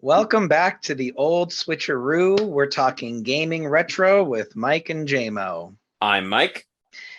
Welcome back to the old switcheroo. We're talking gaming retro with Mike and Jaymo. I'm Mike.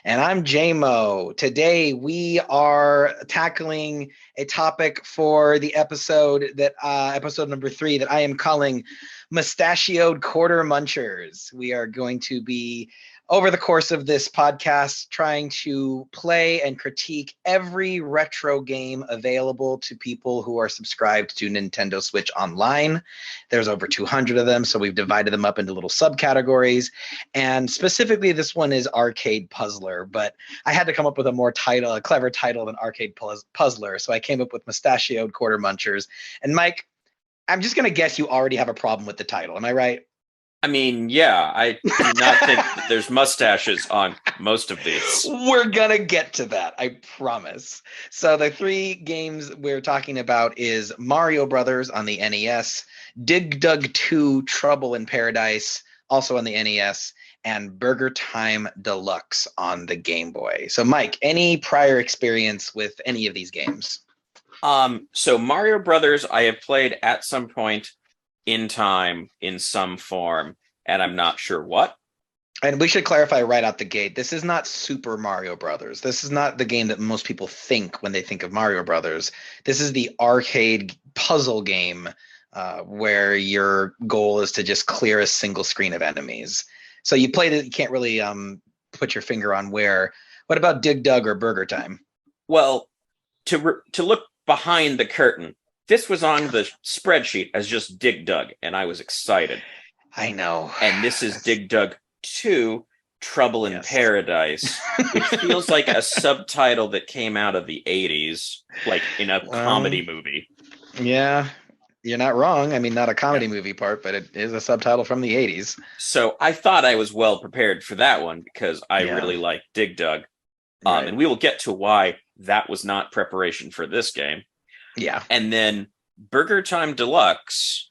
And I'm Jaymo. Today we are tackling a topic for the episode episode number 3 that I am calling Mustachioed Quarter-Munchers. We are going to be, over the course of this podcast, trying to play and critique every retro game available to people who are subscribed to Nintendo Switch Online. There's over 200 of them, so we've divided them up into little subcategories. And specifically, this one is Arcade Puzzler, but I had to come up with a clever title than Arcade Puzzler, so I came up with Mustachioed Quarter-Munchers. And Mike, I'm just going to guess you already have a problem with the title. Am I right? I mean, yeah, I do not think that there's mustaches on most of these. We're going to get to that, I promise. So the 3 games we're talking about is Mario Brothers on the NES, Dig Dug 2 Trouble in Paradise, also on the NES, and BurgerTime Deluxe on the Game Boy. So Mike, any prior experience with any of these games? So Mario Brothers, I have played at some point in time in some form, and I'm not sure what. And we should clarify right out the gate, this is not Super Mario Brothers. This is not the game that most people think when they think of Mario Brothers. This is the arcade puzzle game where your goal is to just clear a single screen of enemies. So you played it, you can't really put your finger on where. What about Dig Dug or BurgerTime? Well, to look behind the curtain, this was on the spreadsheet as just Dig Dug, and I was excited. I know. And this is Dig Dug 2, Trouble in Paradise, which feels like a subtitle that came out of the 80s, like in a comedy movie. Yeah, you're not wrong. I mean, not a comedy movie part, but it is a subtitle from the 80s. So I thought I was well prepared for that one because I really like Dig Dug. Right. And we will get to why that was not preparation for this game. Yeah. And then BurgerTime Deluxe,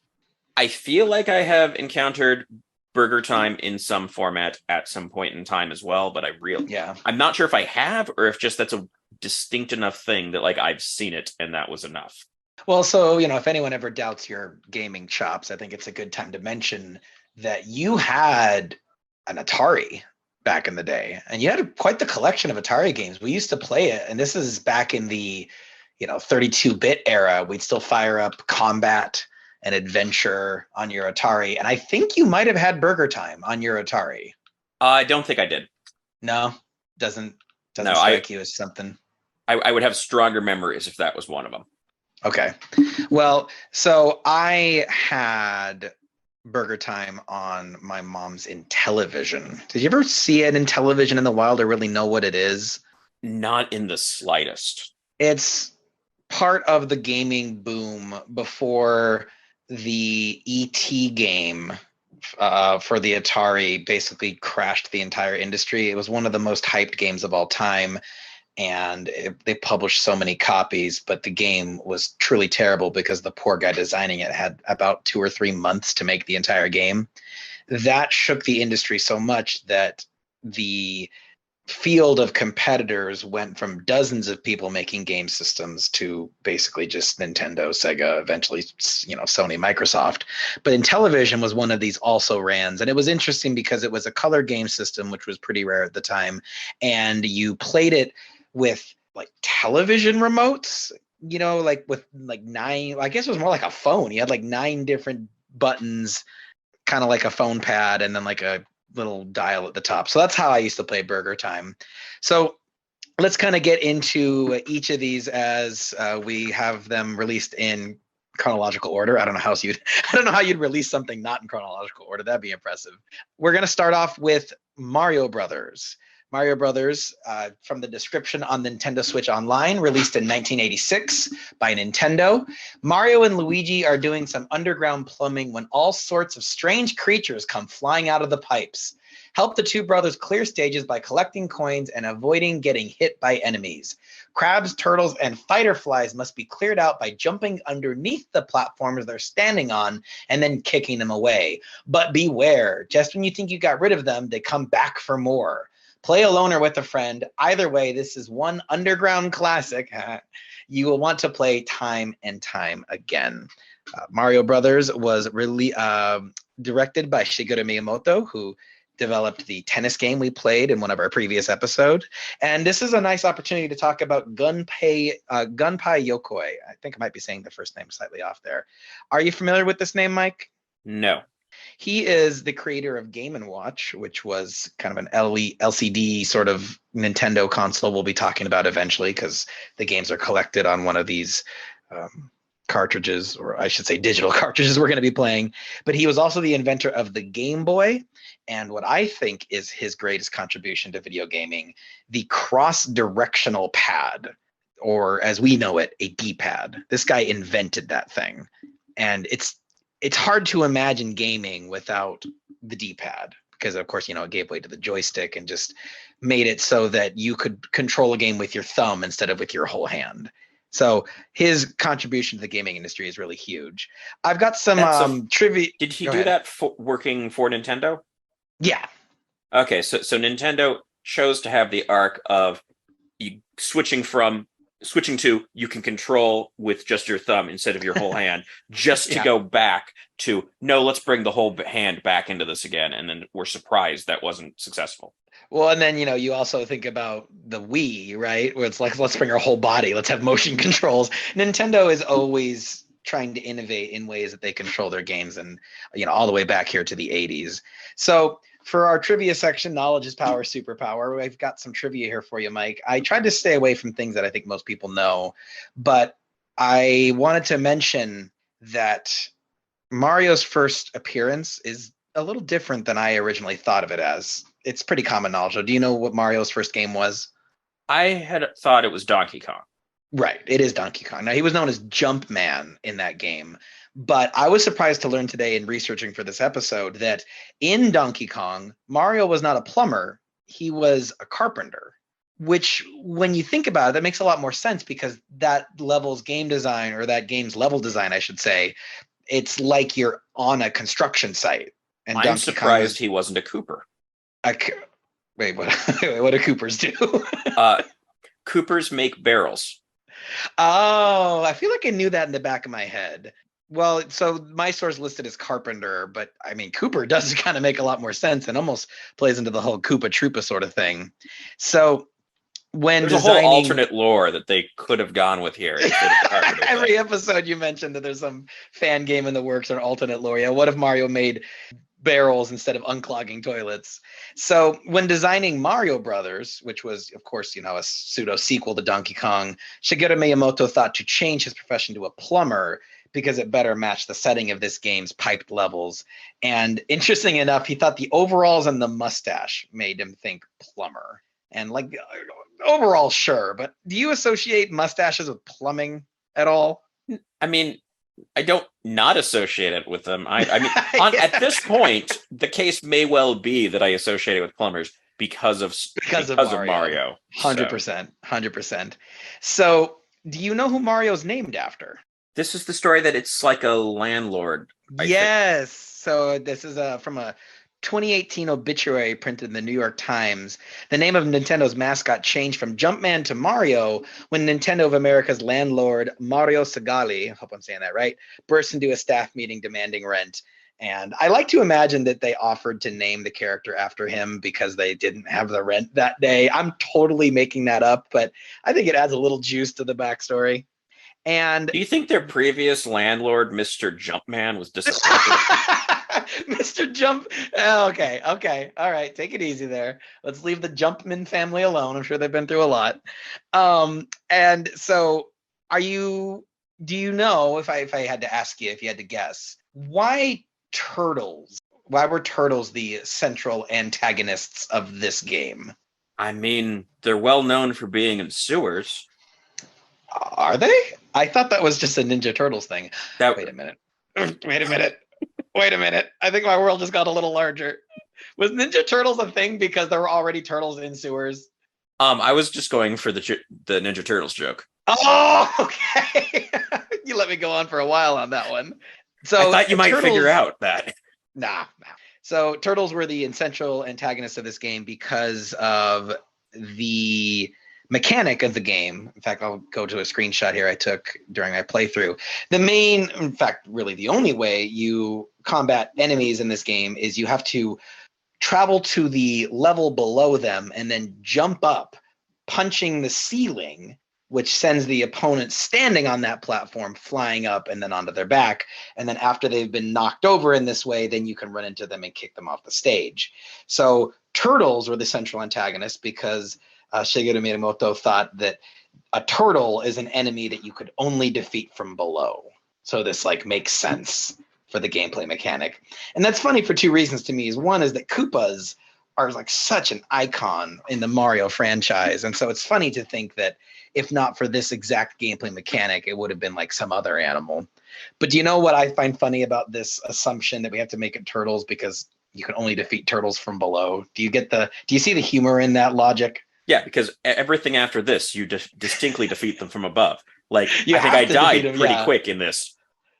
I feel like I have encountered BurgerTime in some format at some point in time as well, but I'm not sure if I have or if just that's a distinct enough thing that like I've seen it and that was enough. Well, so, if anyone ever doubts your gaming chops, I think it's a good time to mention that you had an Atari back in the day, and you had quite the collection of Atari games. We used to play it, and this is back in the 32-bit era. We'd still fire up Combat and Adventure on your Atari, and I think you might have had BurgerTime on your Atari. I don't think I did. No, doesn't strike you as something. I would have stronger memories if that was one of them. Okay, well, so I had BurgerTime on my mom's Intellivision. Did you ever see it in Intellivision in the wild or really know what it is? Not in the slightest. It's part of the gaming boom before the E.T. game for the Atari basically crashed the entire industry. It was one of the most hyped games of all time, and they published so many copies, but the game was truly terrible because the poor guy designing it had about 2 or 3 months to make the entire game. That shook the industry so much that the field of competitors went from dozens of people making game systems to basically just Nintendo, Sega, eventually, Sony, Microsoft. But Intellivision was one of these also rans. And it was interesting because it was a color game system, which was pretty rare at the time. And you played it with like television remotes, like with like 9, I guess it was more like a phone. You had like 9 different buttons, kind of like a phone pad, and then like a little dial at the top. So that's how I used to play BurgerTime. So let's kind of get into each of these as we have them released in chronological order. I don't know how you'd release something not in chronological order. That'd be impressive. We're going to start off with Mario Brothers. Mario Brothers, from the description on Nintendo Switch Online, released in 1986 by Nintendo. Mario and Luigi are doing some underground plumbing when all sorts of strange creatures come flying out of the pipes. Help the 2 brothers clear stages by collecting coins and avoiding getting hit by enemies. Crabs, turtles, and fighter flies must be cleared out by jumping underneath the platforms they're standing on and then kicking them away. But beware, just when you think you got rid of them, they come back for more. Play alone or with a friend. Either way, this is one underground classic you will want to play time and time again. Mario Brothers was really directed by Shigeru Miyamoto, who developed the tennis game we played in one of our previous episodes. And this is a nice opportunity to talk about Gunpei Yokoi. I think I might be saying the first name slightly off there. Are you familiar with this name, Mike? No. He is the creator of Game & Watch, which was kind of an LCD sort of Nintendo console we'll be talking about eventually, because the games are collected on one of these cartridges, or I should say digital cartridges we're going to be playing. But he was also the inventor of the Game Boy, and what I think is his greatest contribution to video gaming, the cross-directional pad, or as we know it, a D-pad. This guy invented that thing. And it's hard to imagine gaming without the D-pad, because of course, it gave way to the joystick and just made it so that you could control a game with your thumb instead of with your whole hand. So his contribution to the gaming industry is really huge. I've got some trivia. Did he do that working for Nintendo? Yeah. Okay, so Nintendo chose to have the arc of you switching to you can control with just your thumb instead of your whole hand, just to go back to, no, let's bring the whole hand back into this again. And then we're surprised that wasn't successful. Well, and then, you also think about the Wii, right? Where it's like, let's bring our whole body. Let's have motion controls. Nintendo is always trying to innovate in ways that they control their games, and, all the way back here to the 80s. So for our trivia section, knowledge is power, superpower, we've got some trivia here for you, Mike. I tried to stay away from things that I think most people know, but I wanted to mention that Mario's first appearance is a little different than I originally thought of it as. It's pretty common knowledge. Do you know what Mario's first game was? I had thought it was Donkey Kong. Right, it is Donkey Kong. Now, he was known as Jumpman in that game, but I was surprised to learn today in researching for this episode that in Donkey Kong, Mario was not a plumber, he was a carpenter, which, when you think about it, that makes a lot more sense, because that level's game design, or that game's level design, I should say, it's like you're on a construction site. And I'm Donkey surprised he wasn't a Cooper. Wait, what do Coopers do? Coopers make barrels. Oh, I feel like I knew that in the back of my head. Well, so my source listed as carpenter, but I mean, Cooper does kind of make a lot more sense and almost plays into the whole Koopa Troopa sort of thing. So when there's a whole alternate lore that they could have gone with here. Every episode you mentioned that there's some fan game in the works or alternate lore. Yeah, what if Mario made barrels instead of unclogging toilets? So when designing Mario Brothers, which was, of course, a pseudo sequel to Donkey Kong, Shigeru Miyamoto thought to change his profession to a plumber because it better matched the setting of this game's piped levels. And interesting enough, he thought the overalls and the mustache made him think plumber. And overall, sure, but do you associate mustaches with plumbing at all? I mean, I don't not associate it with them. I mean, at this point, the case may well be that I associate it with plumbers because of Mario. 100%. So, do you know who Mario's named after? This is the story that it's like a landlord. Yes. So this is from a 2018 obituary printed in the New York Times. The name of Nintendo's mascot changed from Jumpman to Mario when Nintendo of America's landlord, Mario Segali, I hope I'm saying that right, burst into a staff meeting demanding rent. And I like to imagine that they offered to name the character after him because they didn't have the rent that day. I'm totally making that up, but I think it adds a little juice to the backstory. And do you think their previous landlord, Mr. Jumpman, was disappointed? Mr. Jump. Okay. All right. Take it easy there. Let's leave the Jumpman family alone. I'm sure they've been through a lot. And so do you know, if I had to ask you, if you had to guess, why turtles? Why were turtles the central antagonists of this game? I mean, they're well known for being in sewers. Are they? I thought that was just a Ninja Turtles thing. Wait a minute. I think my world just got a little larger. Was Ninja Turtles a thing because there were already turtles in sewers? I was just going for the Ninja Turtles joke. Oh, okay. You let me go on for a while on that one. So I thought you might figure out that. Nah. So turtles were the essential antagonists of this game because of the mechanic of the game. In fact, I'll go to a screenshot here I took during my playthrough. The main, in fact, really the only way you combat enemies in this game is you have to travel to the level below them and then jump up, punching the ceiling, which sends the opponent standing on that platform flying up and then onto their back. And then after they've been knocked over in this way, then you can run into them and kick them off the stage. So turtles were the central antagonist because Shigeru Miyamoto thought that a turtle is an enemy that you could only defeat from below. So this like makes sense for the gameplay mechanic. And that's funny for two reasons to me. Is one is that Koopas are like such an icon in the Mario franchise. And so it's funny to think that if not for this exact gameplay mechanic, it would have been like some other animal. But do you know what I find funny about this assumption that we have to make it turtles because you can only defeat turtles from below? Do you see the humor in that logic? Yeah, because everything after this, you distinctly defeat them from above. Like, I think I died pretty quick in this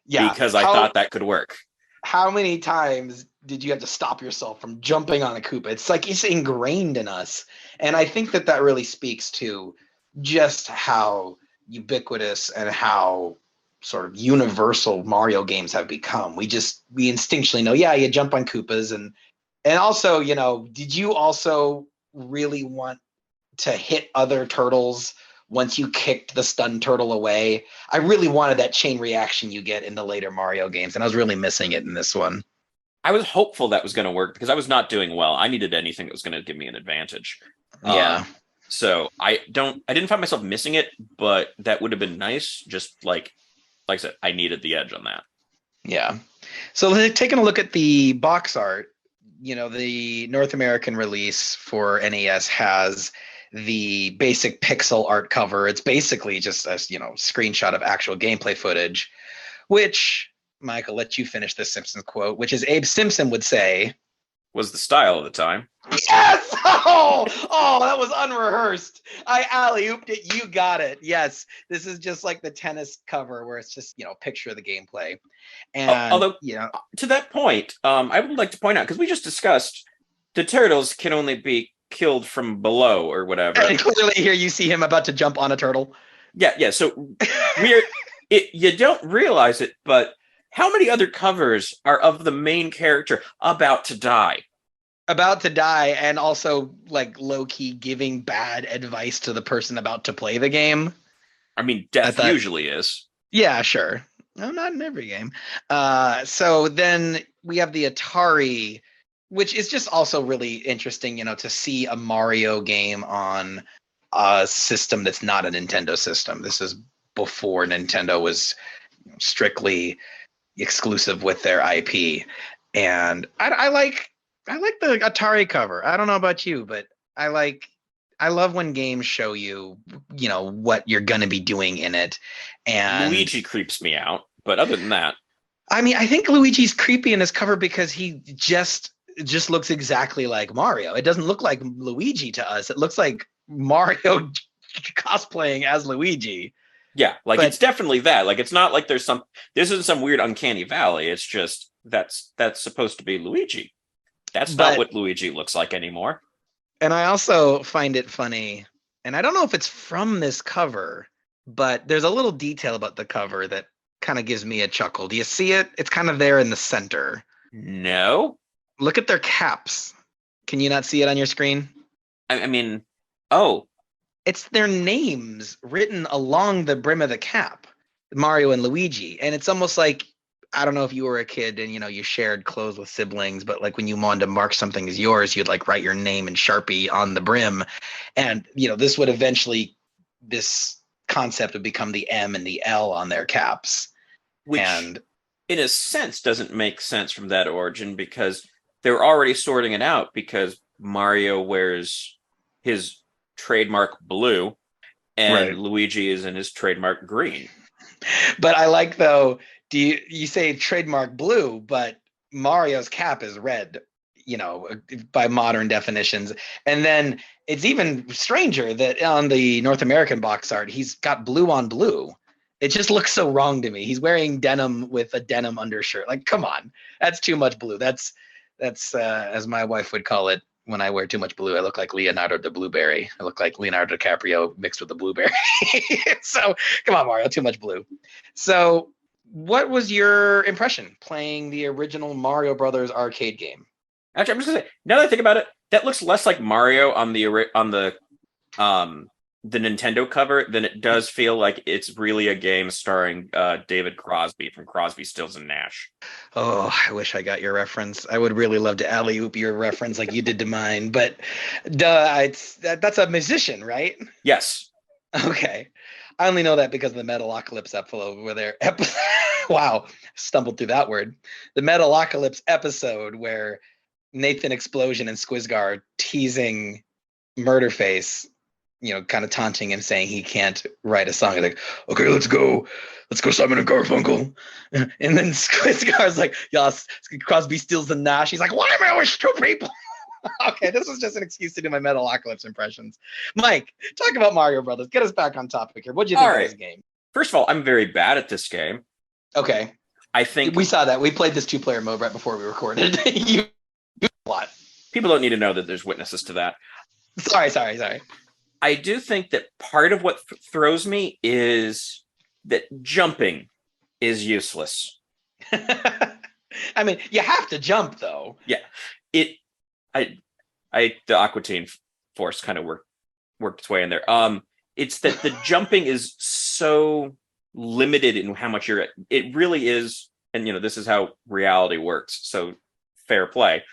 because I thought that could work. How many times did you have to stop yourself from jumping on a Koopa? It's like it's ingrained in us. And I think that really speaks to just how ubiquitous and how sort of universal Mario games have become. We instinctually know, you jump on Koopas. And also, did you also really want to hit other turtles once you kicked the stunned turtle away? I really wanted that chain reaction you get in the later Mario games, and I was really missing it in this one. I was hopeful that was going to work because I was not doing well. I needed anything that was going to give me an advantage. Yeah. So I didn't find myself missing it, but that would have been nice. Just like I said, I needed the edge on that. Yeah. So taking a look at the box art, the North American release for NES has the basic pixel art cover. It's basically just a screenshot of actual gameplay footage, which, Mike, I'll let you finish this Simpsons quote, which is Abe Simpson would say was the style of the time. Yes! Oh, that was unrehearsed. I alley-ooped it. You got it. Yes. This is just like the tennis cover where it's just, picture of the gameplay. And although, to that point, I would like to point out, because we just discussed the turtles can only be killed from below or whatever. And clearly here you see him about to jump on a turtle. Yeah. So you don't realize it, but how many other covers are of the main character about to die? About to die, and also like low-key giving bad advice to the person about to play the game. I mean, death usually is. Yeah, sure. No, not in every game. So then we have the Atari, which is just also really interesting, to see a Mario game on a system that's not a Nintendo system. This is before Nintendo was strictly exclusive with their IP. And I like the Atari cover. I don't know about you, but I love when games show you, what you're going to be doing in it. And Luigi creeps me out, but other than that, I mean, I think Luigi's creepy in this cover because he just looks exactly like Mario. It doesn't look like Luigi to us. It looks like Mario cosplaying as Luigi. Yeah, it's definitely that. Like, it's not like this isn't some weird uncanny valley. It's just that's supposed to be Luigi. That's not what Luigi looks like anymore. And I also find it funny, and I don't know if it's from this cover, but there's a little detail about the cover that kind of gives me a chuckle. Do you see it? It's kind of there in the center. No. Look at their caps. Can you not see it on your screen? I mean, oh. It's their names written along the brim of the cap, Mario and Luigi. And it's almost like, I don't know if you were a kid and, you shared clothes with siblings, but like when you wanted to mark something as yours, you'd like write your name in Sharpie on the brim. And, this would eventually, this concept would become the M and the L on their caps. Which, in a sense, doesn't make sense from that origin because they're already sorting it out because Mario wears his trademark blue and Luigi is in his trademark green. But I like, though, you say trademark blue, but Mario's cap is red, by modern definitions. And then it's even stranger that on the North American box art, he's got blue on blue. It just looks so wrong to me. He's wearing denim with a denim undershirt. Like, come on, that's too much blue. That's as my wife would call it, when I wear too much blue, I look like Leonardo the Blueberry. I look like Leonardo DiCaprio mixed with the blueberry. So come on, Mario, too much blue. So what was your impression playing the original Mario Brothers arcade game? Actually, I'm just gonna say, now that I think about it, that looks less like Mario on the Nintendo cover than it does feel like it's really a game starring David Crosby from Crosby, Stills, and Nash. Oh, I wish I got your reference. I would really love to alley-oop your reference like you did to mine, but that's a musician, right? Yes. Okay. I only know that because of the Metalocalypse episode where they're wow, stumbled through that word. The Metalocalypse episode where Nathan Explosion and Squizgar are teasing Murderface, kind of taunting him, saying he can't write a song. He's like, okay, let's go Simon and Garfunkel. And then Squizgar's like, yes, Crosby, Stills, and Nash. He's like, why am I always two people? Okay, this was just an excuse to do my Metalocalypse impressions. Mike, talk about Mario Brothers. Get us back on topic here. What do you think of this game? First of all, I'm very bad at this game. Okay. I think we saw that. We played this 2-player mode right before we recorded. You a lot. People don't need to know that there's witnesses to that. Sorry. I do think that part of what throws me is that jumping is useless. I mean, you have to jump though. Yeah. The Aquatine Force kind of worked its way in there. It's that the jumping is so limited in how much it really is, and this is how reality works. So fair play.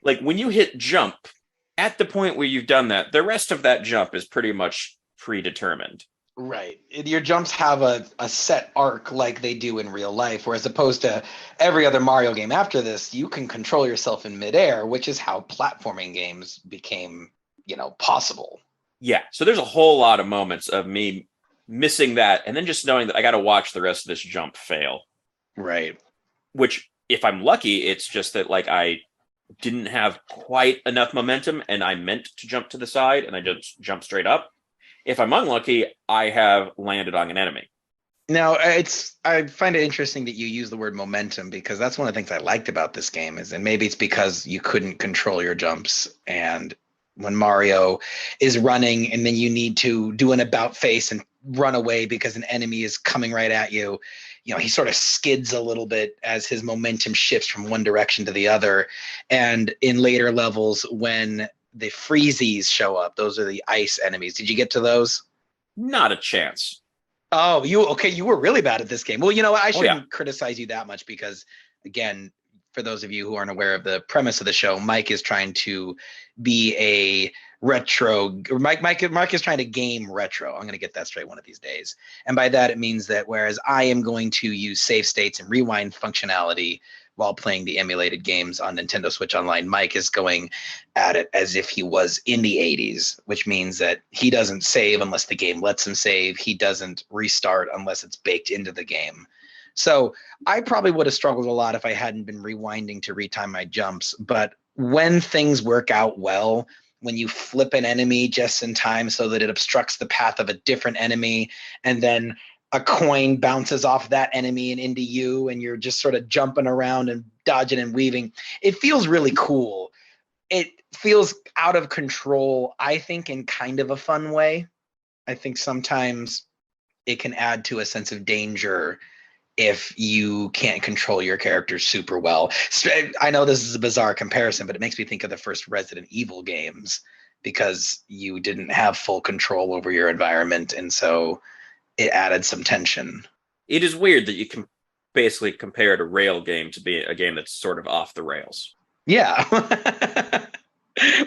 Like when you hit jump, at the point where you've done that, the rest of that jump is pretty much predetermined. Right. Your jumps have a set arc like they do in real life, whereas opposed to every other Mario game after this, you can control yourself in midair, which is how platforming games became, possible. Yeah. So there's a whole lot of moments of me missing that and then just knowing that I got to watch the rest of this jump fail. Right. Which, if I'm lucky, it's just that I didn't have quite enough momentum and I meant to jump to the side and I just jumped straight up. If I'm unlucky, I have landed on an enemy. Now, I find it interesting that you use the word momentum because that's one of the things I liked about this game and maybe it's because you couldn't control your jumps, and when Mario is running and then you need to do an about face and run away because an enemy is coming right at you, he sort of skids a little bit as his momentum shifts from one direction to the other. And in later levels, when the Freezies show up, those are the ice enemies. Did you get to those? Not a chance. Oh, you were really bad at this game. Well, I shouldn't criticize you that much because, again, for those of you who aren't aware of the premise of the show, Mike is trying to be a retro. Mike is trying to game retro. I'm going to get that straight one of these days. And by that, it means that whereas I am going to use save states and rewind functionality while playing the emulated games on Nintendo Switch Online, Mike is going at it as if he was in the 80s, which means that he doesn't save unless the game lets him save. He doesn't restart unless it's baked into the game. So I probably would have struggled a lot if I hadn't been rewinding to retime my jumps. But when things work out well, when you flip an enemy just in time so that it obstructs the path of a different enemy, and then a coin bounces off that enemy and into you, and you're just sort of jumping around and dodging and weaving, it feels really cool. It feels out of control, I think, in kind of a fun way. I think sometimes it can add to a sense of danger if you can't control your character super well. I know this is a bizarre comparison, but it makes me think of the first Resident Evil games because you didn't have full control over your environment, and so it added some tension. It is weird that you can basically compare a rail game to be a game that's sort of off the rails. Yeah.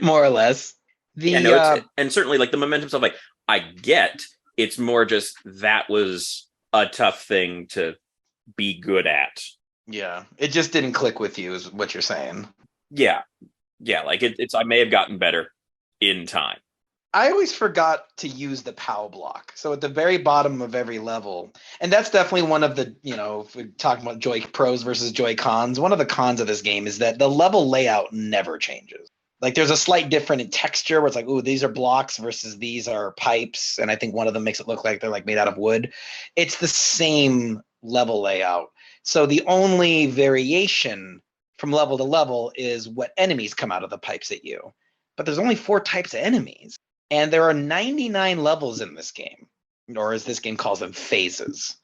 More or less. And certainly the momentum stuff, I get, it's more just that was a tough thing to be good at. Yeah. It just didn't click with you is what you're saying. Yeah. Yeah. I may have gotten better in time. I always forgot to use the POW block. So at the very bottom of every level, and that's definitely one of the, if we're talking about Joy Pros versus Joy Cons, one of the cons of this game is that the level layout never changes. There's a slight difference in texture where it's ooh, these are blocks versus these are pipes. And I think one of them makes it look like they're made out of wood. It's the same level layout. So the only variation from level to level is what enemies come out of the pipes at you. but there's only 4 types of enemies. And there are 99 levels in this game, or as this game calls them, phases.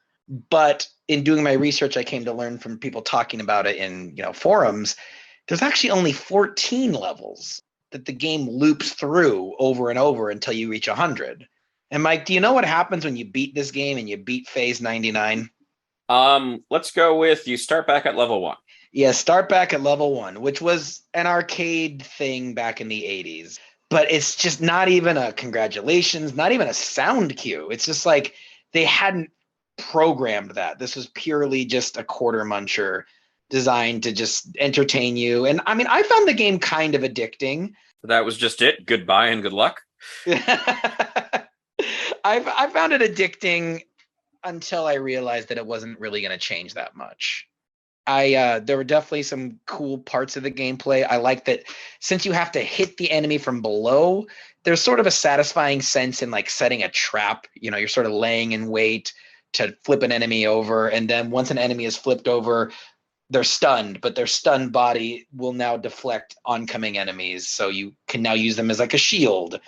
But in doing my research, I came to learn from people talking about it in forums, there's actually only 14 levels that the game loops through over and over until you reach 100. And Mike, do you know what happens when you beat this game and you beat phase 99? Let's go with you start back at level 1. Yeah, start back at level 1, which was an arcade thing back in the 80s. But it's just not even a congratulations, not even a sound cue. It's just like they hadn't programmed that. This was purely just a Quarter-Muncher designed to just entertain you. And I mean, I found the game kind of addicting. That was just it. Goodbye and good luck. I found it addicting until I realized that it wasn't really going to change that much. There were definitely some cool parts of the gameplay. I like that since you have to hit the enemy from below, there's sort of a satisfying sense in like setting a trap. You're sort of laying in wait to flip an enemy over. And then once an enemy is flipped over, they're stunned, but their stunned body will now deflect oncoming enemies. So you can now use them as like a shield.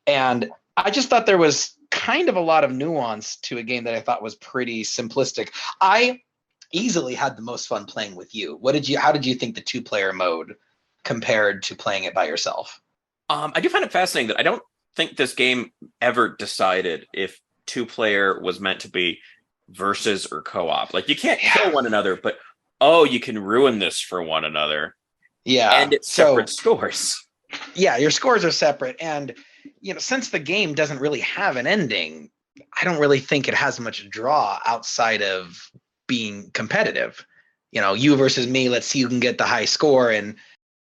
And I just thought there was kind of a lot of nuance to a game that I thought was pretty simplistic. I easily had the most fun playing with you. How did you think the 2-player mode compared to playing it by yourself? I do find it fascinating that I don't think this game ever decided if 2-player was meant to be versus or co-op. Like you can't kill one another, but you can ruin this for one another. Yeah. And it's separate scores. Yeah, your scores are separate. And, since the game doesn't really have an ending, I don't really think it has much draw outside of being competitive. You versus me, let's see who can get the high score.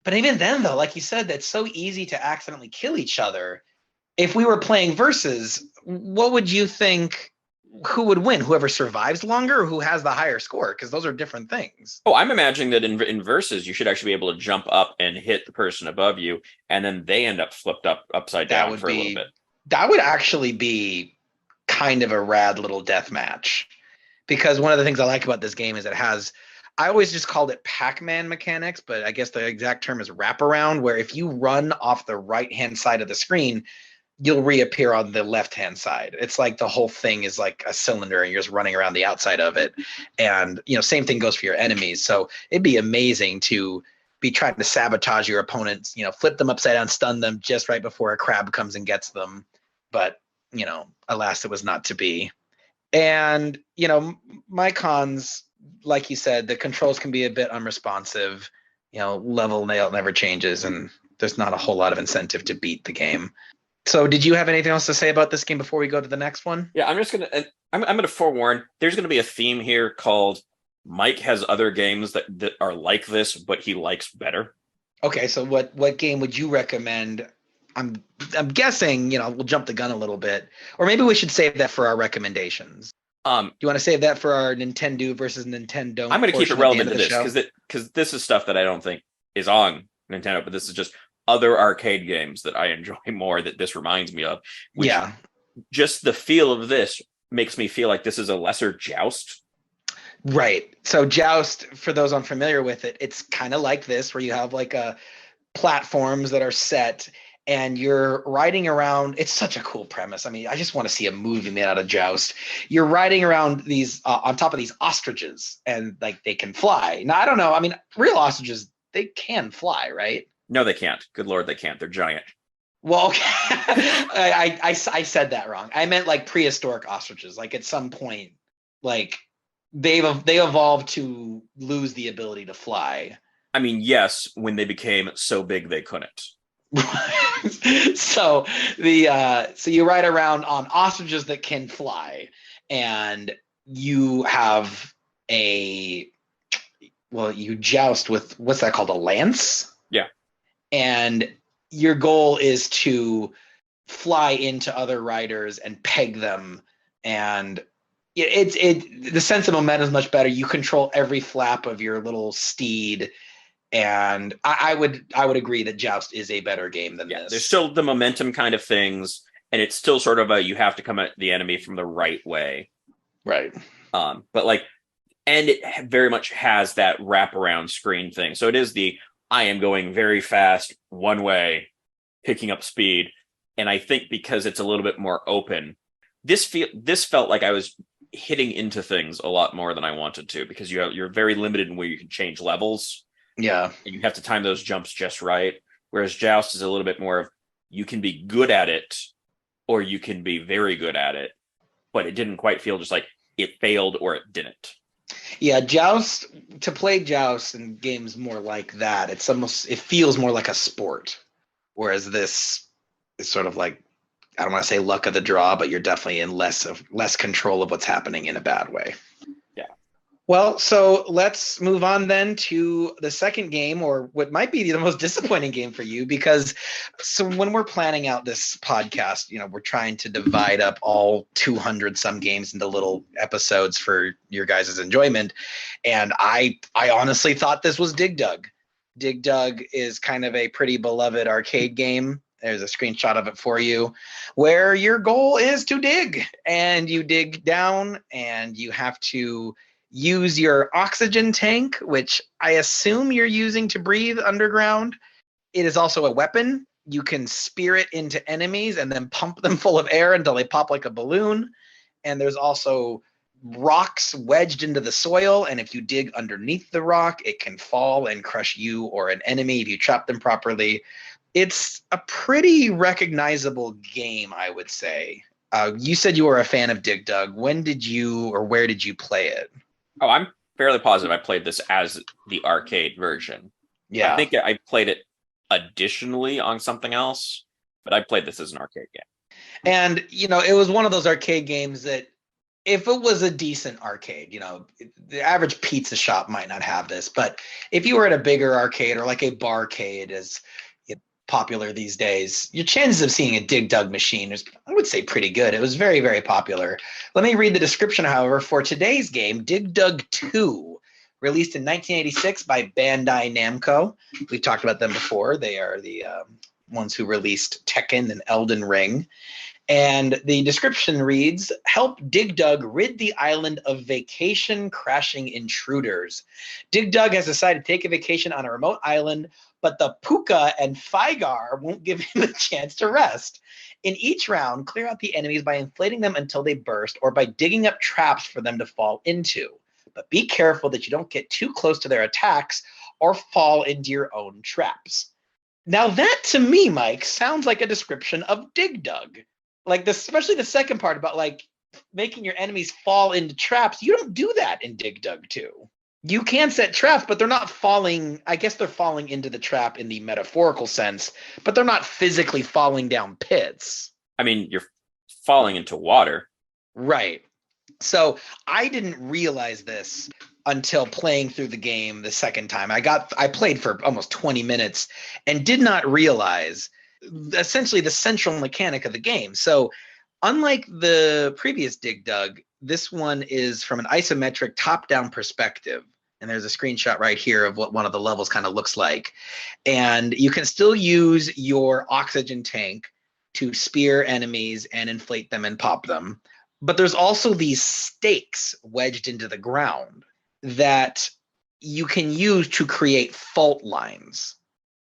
But even then, though, like you said, that's so easy to accidentally kill each other. If we were playing versus, what would you think? Who would win? Whoever survives longer or who has the higher score? Because those are different things. Oh, I'm imagining that in versus, you should actually be able to jump up and hit the person above you, and then they end up flipped upside down for a little bit. That would actually be kind of a rad little death match. Because one of the things I like about this game is it has, I always just called it Pac-Man mechanics, but I guess the exact term is wraparound, where if you run off the right-hand side of the screen, you'll reappear on the left-hand side. It's like the whole thing is like a cylinder and you're just running around the outside of it. And, same thing goes for your enemies. So it'd be amazing to be trying to sabotage your opponents, flip them upside down, stun them just right before a crab comes and gets them. But, alas, it was not to be. And, my cons, like you said, the controls can be a bit unresponsive. Level nail never changes and there's not a whole lot of incentive to beat the game. So did you have anything else to say about this game before we go to the next one? Yeah, I'm gonna forewarn, there's gonna be a theme here called Mike has other games that are like this, but he likes better. Okay, so what game would you recommend? I'm guessing, we'll jump the gun a little bit. Or maybe we should save that for our recommendations. Do you want to save that for our Nintendo versus NintenDON'T? I'm going to keep it relevant to this because this is stuff that I don't think is on Nintendo, but this is just other arcade games that I enjoy more that this reminds me of. Yeah. Just the feel of this makes me feel like this is a lesser Joust. Right. So Joust, for those unfamiliar with it, it's kind of like this where you have like platforms that are set and you're riding around. It's such a cool premise. I mean, I just want to see a movie made out of Joust. You're riding around these on top of these ostriches and like they can fly. Now, I don't know. I mean, real ostriches, they can fly, right? No, they can't. Good Lord, they can't. They're giant. Well, okay. I said that wrong. I meant like prehistoric ostriches. Like at some point, like they evolved to lose the ability to fly. I mean, yes, when they became so big they couldn't. So you ride around on ostriches that can fly, and you have you joust with what's that called, a lance? Yeah. And your goal is to fly into other riders and peg them, and the sense of momentum is much better. You control every flap of your little steed, and I would agree that Joust is a better game than this. There's still the momentum kind of things, and it's still sort of you have to come at the enemy from the right way. Right. But like, and it very much has that wraparound screen thing. So it is I am going very fast one way, picking up speed. And I think because it's a little bit more open, this felt like I was hitting into things a lot more than I wanted to, because you're very limited in where you can change levels. Yeah. And you have to time those jumps just right. Whereas Joust is a little bit more of, you can be good at it or you can be very good at it. But it didn't quite feel just like it failed or it didn't. Yeah, Joust, to play Joust in games more like that, it feels more like a sport. Whereas this is sort of like, I don't want to say luck of the draw, but you're definitely in less control of what's happening in a bad way. Yeah. Well, so let's move on then to the second game, or what might be the most disappointing game for you, because when we're planning out this podcast, we're trying to divide up all 200 some games into little episodes for your guys' enjoyment. And I honestly thought this was Dig Dug. Dig Dug is kind of a pretty beloved arcade game. There's a screenshot of it for you, where your goal is to dig, and you dig down and you have to use your oxygen tank, which I assume you're using to breathe underground. It is also a weapon. You can spear it into enemies and then pump them full of air until they pop like a balloon. And there's also rocks wedged into the soil, and if you dig underneath the rock, it can fall and crush you or an enemy if you trap them properly. It's a pretty recognizable game, I would say. You said you were a fan of Dig Dug. When did you, or where did you play it? Oh, I'm fairly positive I played this as the arcade version. Yeah. I think I played it additionally on something else, but I played this as an arcade game. And, it was one of those arcade games that if it was a decent arcade, the average pizza shop might not have this, but if you were at a bigger arcade or like a barcade, as popular these days, your chances of seeing a Dig Dug machine is, I would say, pretty good. It was very, very popular. Let me read the description, however, for today's game, Dig Dug 2, released in 1986 by Bandai Namco. We've talked about them before. They are the ones who released Tekken and Elden Ring. And the description reads, help Dig Dug rid the island of vacation-crashing intruders. Dig Dug has decided to take a vacation on a remote island, but the Puka and Fygar won't give him a chance to rest. In each round, clear out the enemies by inflating them until they burst or by digging up traps for them to fall into. But be careful that you don't get too close to their attacks or fall into your own traps. Now that, to me, Mike, sounds like a description of Dig Dug. Like this, especially the second part about like making your enemies fall into traps. You don't do that in Dig Dug 2. You can set traps, but they're not falling. I guess they're falling into the trap in the metaphorical sense, but they're not physically falling down pits. I mean, you're falling into water. Right. So I didn't realize this until playing through the game the second time. I played for almost 20 minutes and did not realize essentially the central mechanic of the game. So unlike the previous Dig Dug, this one is from an isometric top-down perspective. And there's a screenshot right here of what one of the levels kind of looks like. And you can still use your oxygen tank to spear enemies and inflate them and pop them. But there's also these stakes wedged into the ground that you can use to create fault lines.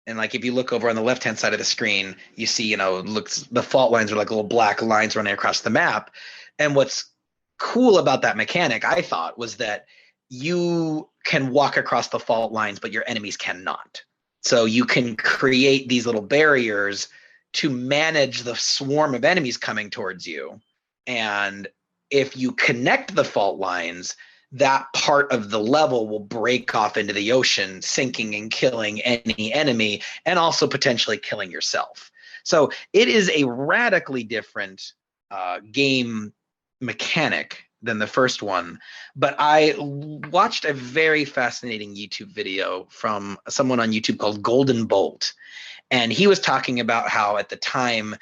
And like if you look over on the left-hand side of the screen, you see, the fault lines are like little black lines running across the map. And what's cool about that mechanic, I thought, was that you can walk across the fault lines, but your enemies cannot. So you can create these little barriers to manage the swarm of enemies coming towards you. And if you connect the fault lines, that part of the level will break off into the ocean, sinking and killing any enemy, and also potentially killing yourself. So it is a radically different game mechanic than the first one. But I watched a very fascinating YouTube video from someone on YouTube called Golden Bolt. And he was talking about how at the time,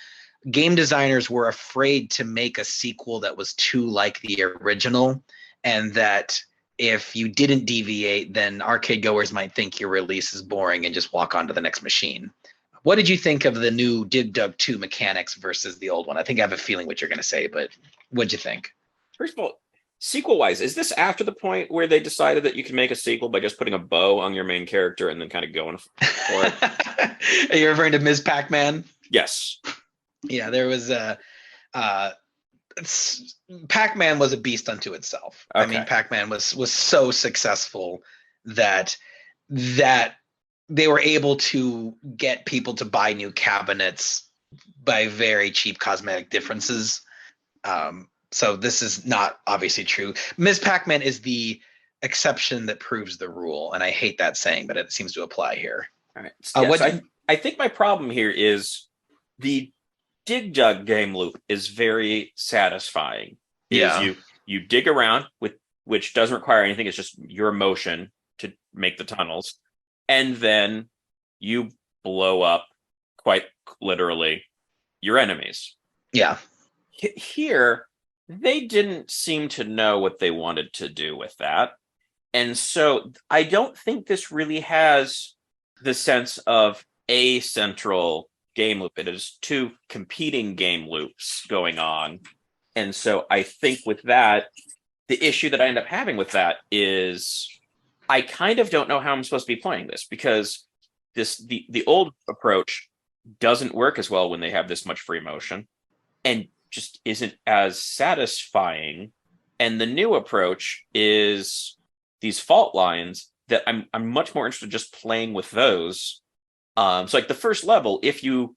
game designers were afraid to make a sequel that was too like the original, and that if you didn't deviate, then arcade goers might think your release is boring and just walk on to the next machine. What did you think of the new Dig Dug 2 mechanics versus the old one? I think I have a feeling what you're going to say, but what'd you think? First of all, sequel-wise, is this after the point where they decided that you can make a sequel by just putting a bow on your main character and then kind of going for it? Are you referring to Ms. Pac-Man? Yes. Yeah, there was a Pac-Man was a beast unto itself. Okay. I mean, Pac-Man was so successful that they were able to get people to buy new cabinets by very cheap cosmetic differences. So this is not obviously true. Ms. Pac-Man is the exception that proves the rule, and I hate that saying, but it seems to apply here. All right. Yes, I think my problem here is the Dig Dug game loop is very satisfying. Yeah. You dig around, which doesn't require anything. It's just your motion to make the tunnels. And then you blow up, quite literally, your enemies. Yeah. Here, they didn't seem to know what they wanted to do with that. And so I don't think this really has the sense of a central game loop. It is two competing game loops going on. And so I think with that, the issue that I end up having with that is I kind of don't know how I'm supposed to be playing this, because the old approach doesn't work as well when they have this much free motion and just isn't as satisfying. And the new approach is these fault lines that I'm much more interested in just playing with those. So like the first level, if you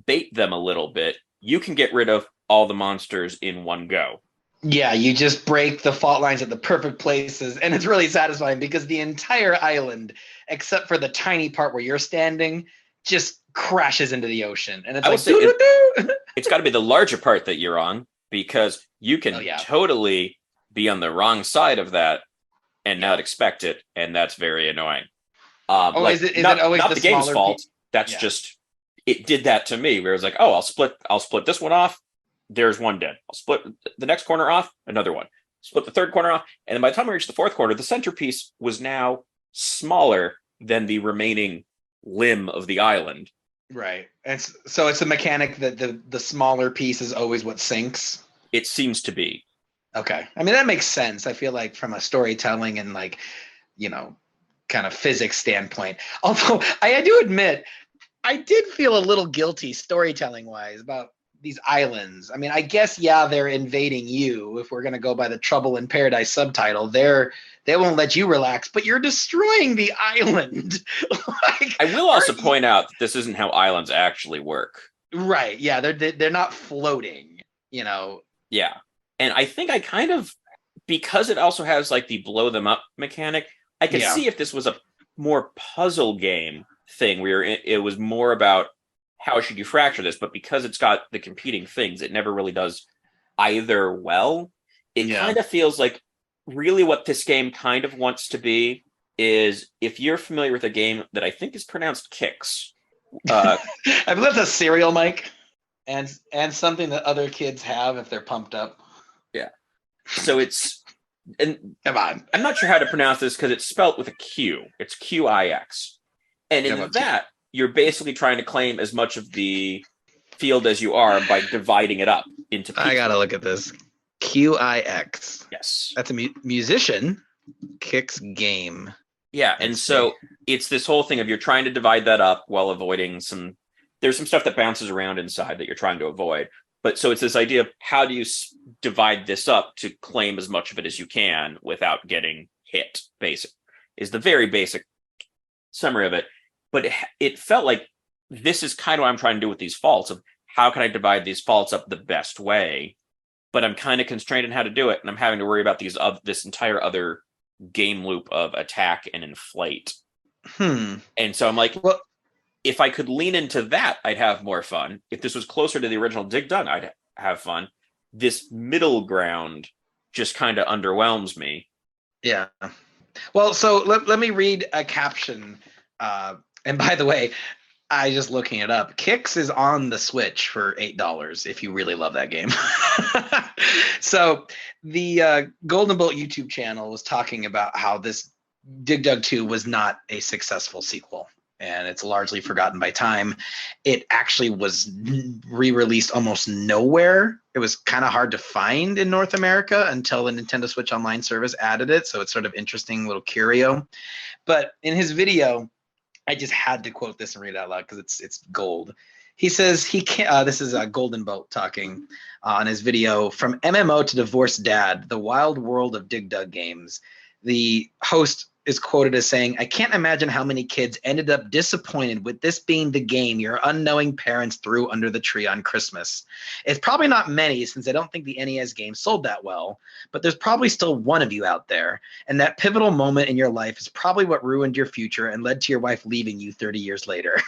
bait them a little bit, you can get rid of all the monsters in one go. Yeah, you just break the fault lines at the perfect places, and it's really satisfying because the entire island, except for the tiny part where you're standing, just crashes into the ocean. And it's it's got to be the larger part that you're on, because you can totally be on the wrong side of that and not expect it, and that's very annoying. Is it always not the game's fault? That's just, it did that to me, where it was like, oh, I'll split this one off. There's one dead. I'll split the next corner off, another one. Split the third corner off, and then by the time I reached the fourth corner, the centerpiece was now smaller than the remaining limb of the island. Right. So it's a mechanic that the smaller piece is always what sinks. It seems to be. Okay. I mean, that makes sense. I feel like from a storytelling and kind of physics standpoint. Although I do admit, I did feel a little guilty storytelling wise about these islands. I mean, I guess, they're invading you. If we're going to go by the Trouble in Paradise subtitle, they won't let you relax, but you're destroying the island. I will also point out that this isn't how islands actually work. Right. Yeah. They're not floating, Yeah. And I think I kind of, because it also has like the blow them up mechanic, I could see if this was a more puzzle game thing where it was more about how should you fracture this, but because it's got the competing things, it never really does either well. It kind of feels like really what this game kind of wants to be is, if you're familiar with a game that I think is pronounced Kicks. I believe that's a cereal, Mike, and something that other kids have if they're pumped up. Yeah. So it's, and come on, I'm not sure how to pronounce this because it's spelt with a Q. It's QIX. And in that, you're basically trying to claim as much of the field as you are by dividing it up into pieces. I gotta look at this. QIX. Yes. That's a musician. Kicks game. Yeah, and so it's this whole thing of you're trying to divide that up while avoiding there's some stuff that bounces around inside that you're trying to avoid. But so it's this idea of how do you divide this up to claim as much of it as you can without getting hit, is the very basic summary of it. But it felt like this is kind of what I'm trying to do with these faults, of how can I divide these faults up the best way? But I'm kind of constrained in how to do it, and I'm having to worry about this entire other game loop of attack and inflate. And so I'm like, well, if I could lean into that, I'd have more fun. If this was closer to the original Dig Dug, I'd have fun. This middle ground just kind of underwhelms me. Yeah. Well, so let me read a caption. And by the way, I just looking it up. Kicks is on the Switch for $8 if you really love that game. So the Golden Bolt YouTube channel was talking about how this Dig Dug 2 was not a successful sequel, and it's largely forgotten by time. It actually was re-released almost nowhere. It was kind of hard to find in North America until the Nintendo Switch Online service added it. So it's sort of interesting little curio. But in his video, I just had to quote this and read it out loud because it's gold. He says he can't. This is Golden Boat talking on his video from MMO to Divorced Dad: The Wild World of Dig Dug Games. The host is quoted as saying, "I can't imagine how many kids ended up disappointed with this being the game your unknowing parents threw under the tree on Christmas. It's probably not many, since I don't think the NES game sold that well, but there's probably still one of you out there. And that pivotal moment in your life is probably what ruined your future and led to your wife leaving you 30 years later."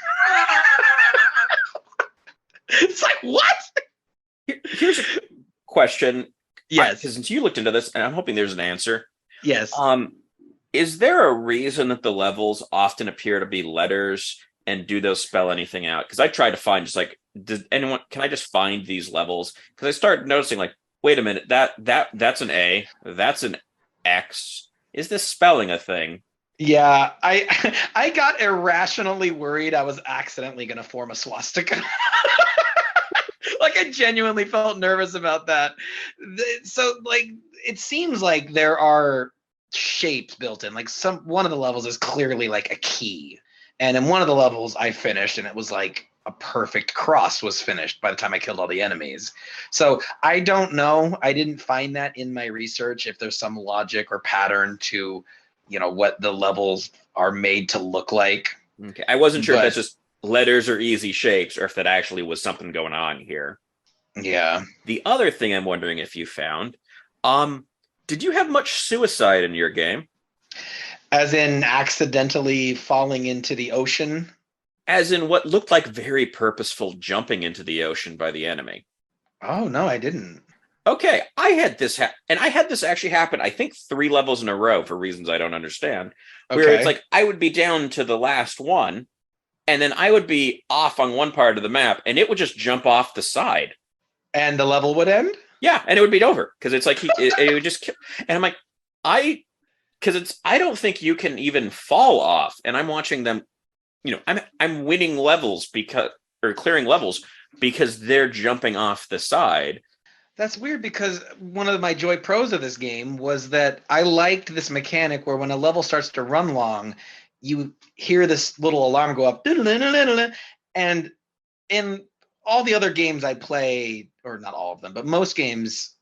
It's like, what? Here's a question. Yes. Since you looked into this, and I'm hoping there's an answer. Yes. Is there a reason that the levels often appear to be letters, and do those spell anything out? Because I tried to find can I just find these levels? Because I started noticing, like, wait a minute, that's an A, that's an X. Is this spelling a thing? Yeah, I got irrationally worried I was accidentally going to form a swastika. Like, I genuinely felt nervous about that. So, like, it seems like there are shapes built in. Like, one of the levels is clearly like a key. And in one of the levels I finished, and it was like a perfect cross was finished by the time I killed all the enemies. So I don't know. I didn't find that in my research, if there's some logic or pattern to, what the levels are made to look like. Okay. I wasn't sure if that's just letters or easy shapes, or if that actually was something going on here. Yeah. The other thing I'm wondering if you found, did you have much suicide in your game? As in accidentally falling into the ocean? As in what looked like very purposeful jumping into the ocean by the enemy? Oh, no, I didn't. Okay, I had this and I had this actually happen, I think 3 levels in a row for reasons I don't understand. Where it's like I would be down to the last one, and then I would be off on one part of the map, and it would just jump off the side. And the level would end? Yeah, and it would be over, because it's like it would just kill. And I'm like, I don't think you can even fall off. And I'm watching them, I'm winning levels clearing levels because they're jumping off the side. That's weird, because one of my joy pros of this game was that I liked this mechanic where when a level starts to run long, you hear this little alarm go up, and in all the other games I play, or not all of them, but most games,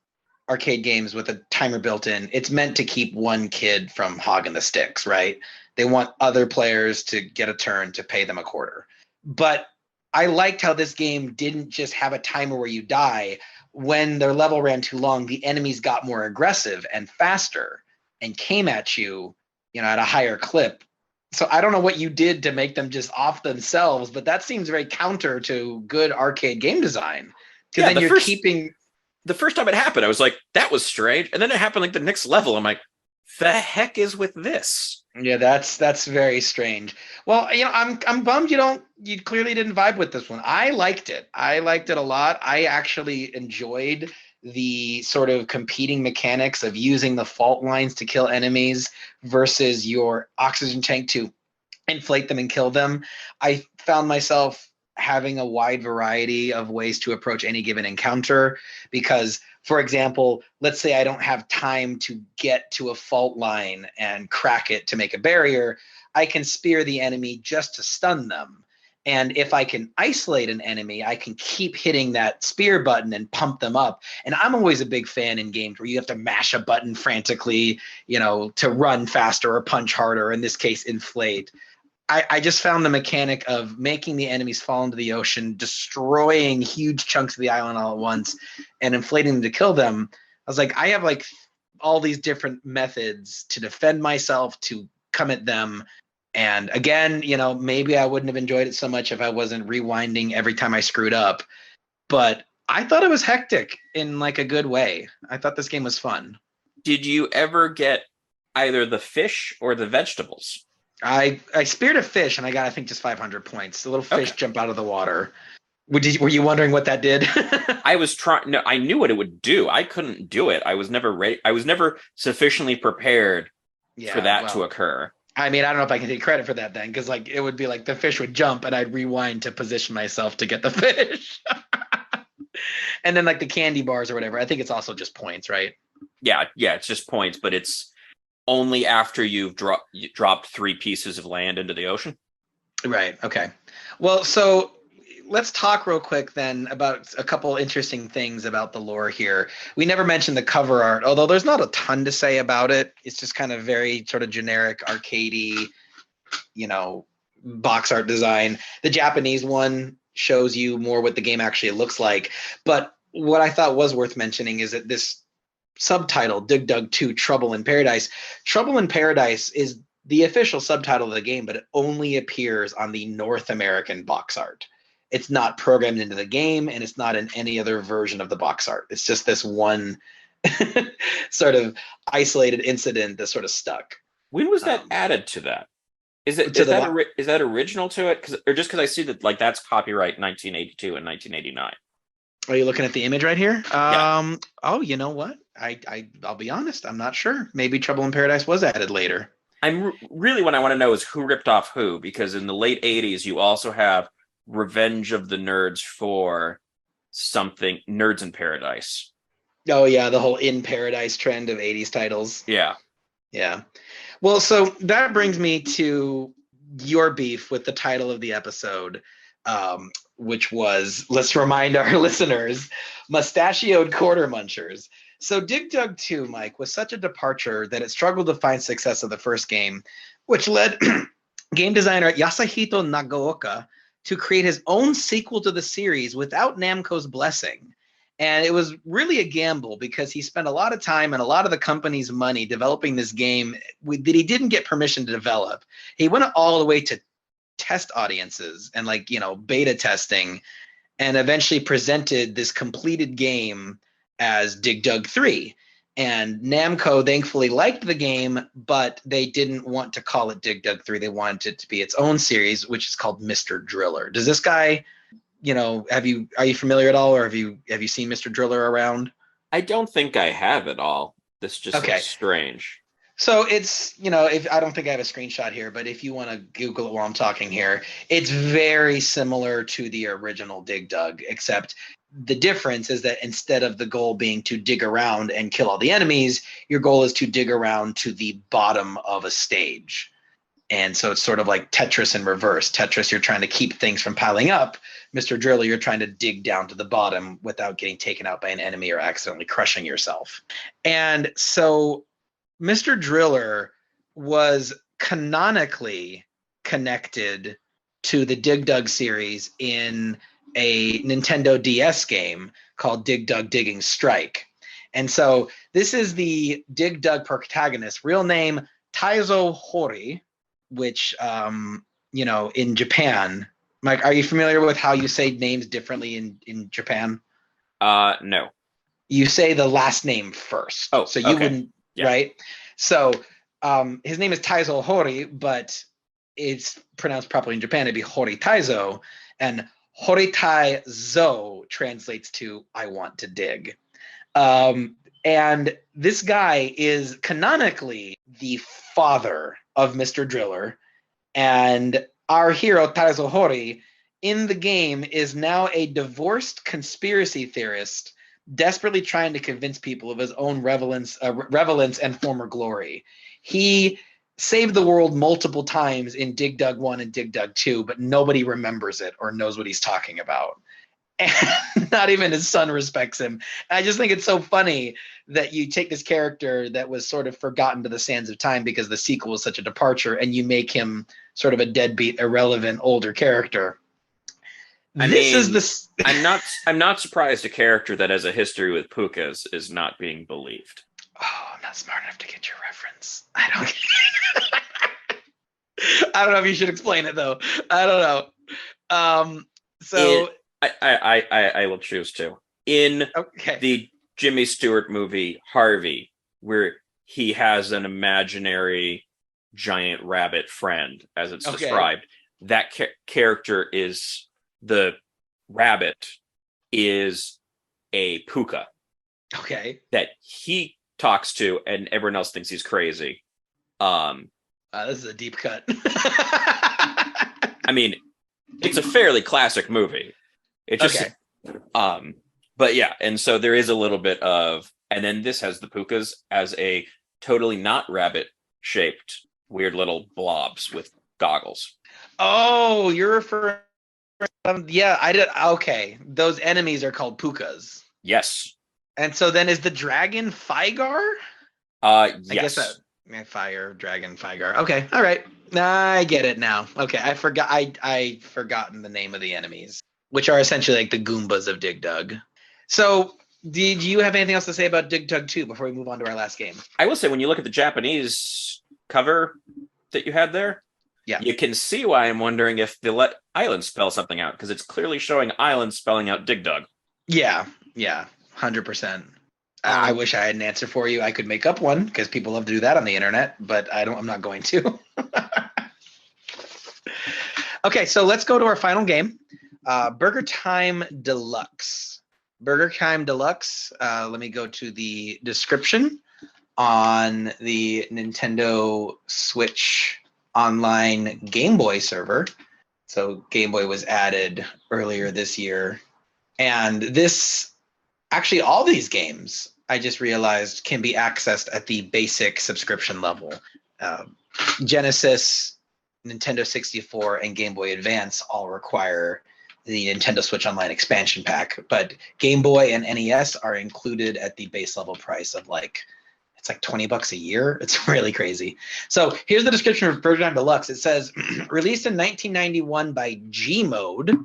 arcade games with a timer built in, it's meant to keep one kid from hogging the sticks, right? They want other players to get a turn to pay them a quarter. But I liked how this game didn't just have a timer where you die. When their level ran too long, the enemies got more aggressive and faster and came at you, at a higher clip. So I don't know what you did to make them just off themselves, but that seems very counter to good arcade game design. Because then you're keeping... The first time it happened, I was like, that was strange. And then it happened like the next level. I'm like, the heck is with this? Yeah, that's very strange. Well, I'm bummed you clearly didn't vibe with this one. I liked it. I liked it a lot. I actually enjoyed the sort of competing mechanics of using the fault lines to kill enemies versus your oxygen tank to inflate them and kill them. I found myself having a wide variety of ways to approach any given encounter because, for example, let's say I don't have time to get to a fault line and crack it to make a barrier. I can spear the enemy just to stun them. And if I can isolate an enemy, I can keep hitting that spear button and pump them up. And I'm always a big fan in games where you have to mash a button frantically, to run faster or punch harder, in this case, inflate. I just found the mechanic of making the enemies fall into the ocean, destroying huge chunks of the island all at once, and inflating them to kill them. I was like, I have like all these different methods to defend myself, to come at them. And again, maybe I wouldn't have enjoyed it so much if I wasn't rewinding every time I screwed up. But I thought it was hectic in like a good way. I thought this game was fun. Did you ever get either the fish or the vegetables? I speared a fish and I got, I think, just 500 points. The little fish jumped out of the water. Were you wondering what that did? I was trying. No, I knew what it would do. I couldn't do it. I was never ready. I was never sufficiently prepared for that to occur. I mean, I don't know if I can take credit for that then, because like it would be like the fish would jump and I'd rewind to position myself to get the fish. And then like the candy bars or whatever. I think it's also just points, right? Yeah, it's just points, but it's only after you've dropped 3 pieces of land into the ocean. Right. Okay. Well, so let's talk real quick then about a couple interesting things about the lore here. We never mentioned the cover art, although there's not a ton to say about it. It's just kind of very sort of generic arcadey, box art design. The Japanese one shows you more what the game actually looks like. But what I thought was worth mentioning is that this subtitle, Dig Dug 2 Trouble in Paradise, Trouble in Paradise is the official subtitle of the game, but it only appears on the North American box art. It's not programmed into the game, and it's not in any other version of the box art. It's just this one sort of isolated incident that sort of stuck. When was that added to that? Is that original to it? Or just because I see that that's copyright 1982 and 1989. Are you looking at the image right here? Yeah. Oh, you know what? I'll be honest. I'm not sure. Maybe Trouble in Paradise was added later. Really what I want to know is who ripped off who, because in the late 80s you also have Revenge of the Nerds for something, Nerds in Paradise. Oh yeah, the whole In Paradise trend of 80s titles. Yeah. Yeah. Well, so that brings me to your beef with the title of the episode, which was, let's remind our listeners, Mustachioed Quarter-Munchers. So Dig Dug 2, Mike, was such a departure that it struggled to find success of the first game, which led game designer Yasuhito Nagaoka to create his own sequel to the series without Namco's blessing. And it was really a gamble because he spent a lot of time and a lot of the company's money developing this game that he didn't get permission to develop. He went all the way to test audiences and beta testing, and eventually presented this completed game as Dig Dug 3. And Namco thankfully liked the game, but they didn't want to call it Dig Dug 3. They wanted it to be its own series, which is called Mr. Driller. Does this guy, are you familiar at all, or have you seen Mr. Driller around? I don't think I have at all. This just looks strange. So it's, if I don't think I have a screenshot here, but if you want to Google it while I'm talking here, it's very similar to the original Dig Dug, except the difference is that instead of the goal being to dig around and kill all the enemies, your goal is to dig around to the bottom of a stage. And so it's sort of like Tetris in reverse. Tetris, you're trying to keep things from piling up. Mr. Driller, you're trying to dig down to the bottom without getting taken out by an enemy or accidentally crushing yourself. And so Mr. Driller was canonically connected to the Dig Dug series in a Nintendo DS game called Dig Dug Digging Strike. And so this is the Dig Dug protagonist, real name Taizo Hori, which, in Japan, Mike, are you familiar with how you say names differently in Japan? No. You say the last name first. Oh, so you wouldn't, right? So his name is Taizo Hori, but it's pronounced properly in Japan. It'd be Hori Taizo, and Hori Taizo translates to "I want to dig." And this guy is canonically the father of Mr. Driller, and our hero Taizo Hori in the game is now a divorced conspiracy theorist desperately trying to convince people of his own relevance and former glory. He saved the world multiple times in Dig Dug 1 and Dig Dug 2, but nobody remembers it or knows what he's talking about. And not even his son respects him. I just think it's so funny that you take this character that was sort of forgotten to the sands of time because the sequel was such a departure, and you make him sort of a deadbeat, irrelevant, older character. I'm not surprised a character that has a history with pukas is not being believed. Oh, I'm not smart enough to get your reference. I don't know if you should explain it though. I don't know. I will choose to. In the Jimmy Stewart movie Harvey, where he has an imaginary giant rabbit friend, as it's described, that character is the rabbit is a puka. Okay. That he talks to, and everyone else thinks he's crazy. This is a deep cut. I mean, it's a fairly classic movie. It just, but yeah, and so there is a little bit of, and then this has the pukas as a totally not rabbit shaped weird little blobs with goggles. Oh, you're referring. Yeah, I did. Okay, those enemies are called pukas. Yes. And so then is the dragon Fygar? Yes. I guess that fire dragon Fygar. Okay, all right. I get it now. Okay, I forgot. I forgotten the name of the enemies, which are essentially like the Goombas of Dig Dug. So, did you have anything else to say about Dig Dug 2 before we move on to our last game? I will say, when you look at the Japanese cover that you had there, yeah, you can see why I'm wondering if they let Island spell something out, because it's clearly showing Island spelling out Dig Dug. Yeah, 100%. I wish I had an answer for you. I could make up one because people love to do that on the internet, but I'm not going to. Okay, so let's go to our final game, BurgerTime Deluxe. BurgerTime Deluxe. Let me go to the description on the Nintendo Switch online Gameboy server. So Gameboy was added earlier this year, and this. Actually, all these games, I just realized, can be accessed at the basic subscription level. Genesis, Nintendo 64, and Game Boy Advance all require the Nintendo Switch Online expansion pack, but Game Boy and NES are included at the base level price of it's like $20 a year. It's really crazy. So here's the description of BurgerTime Deluxe. It says, released in 1991 by Gmode.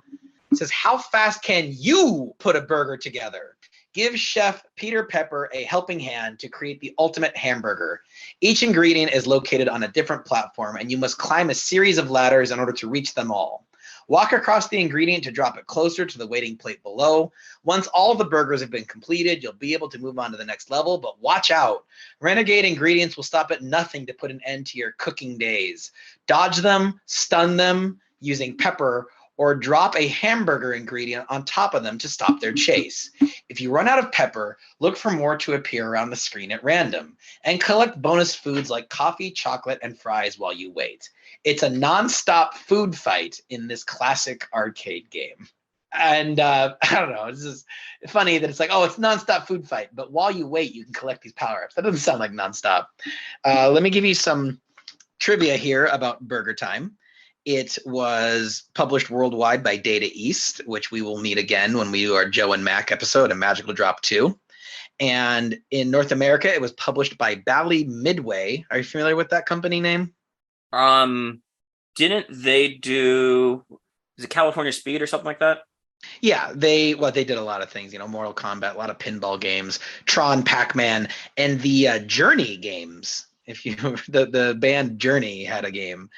It says, how fast can you put a burger together? Give Chef Peter Pepper a helping hand to create the ultimate hamburger. Each ingredient is located on a different platform, and you must climb a series of ladders in order to reach them all. Walk across the ingredient to drop it closer to the waiting plate below. Once all the burgers have been completed, you'll be able to move on to the next level, but watch out. Renegade ingredients will stop at nothing to put an end to your cooking days. Dodge them, stun them using pepper, or drop a hamburger ingredient on top of them to stop their chase. If you run out of pepper, look for more to appear around the screen at random, and collect bonus foods like coffee, chocolate, and fries while you wait. It's a non-stop food fight in this classic arcade game. And I don't know, it's just funny that it's like, oh, it's non-stop food fight, but while you wait, you can collect these power-ups. That doesn't sound like non-stop. Let me give you some trivia here about BurgerTime. It was published worldwide by Data East, which we will meet again when we do our Joe and Mac episode of Magical Drop 2. And in North America, it was published by Bally Midway. Are you familiar with that company name? Didn't they do, is it California Speed or something like that? Yeah, they did a lot of things, Mortal Kombat, a lot of pinball games, Tron, Pac-Man, and the Journey games. If you the band Journey had a game.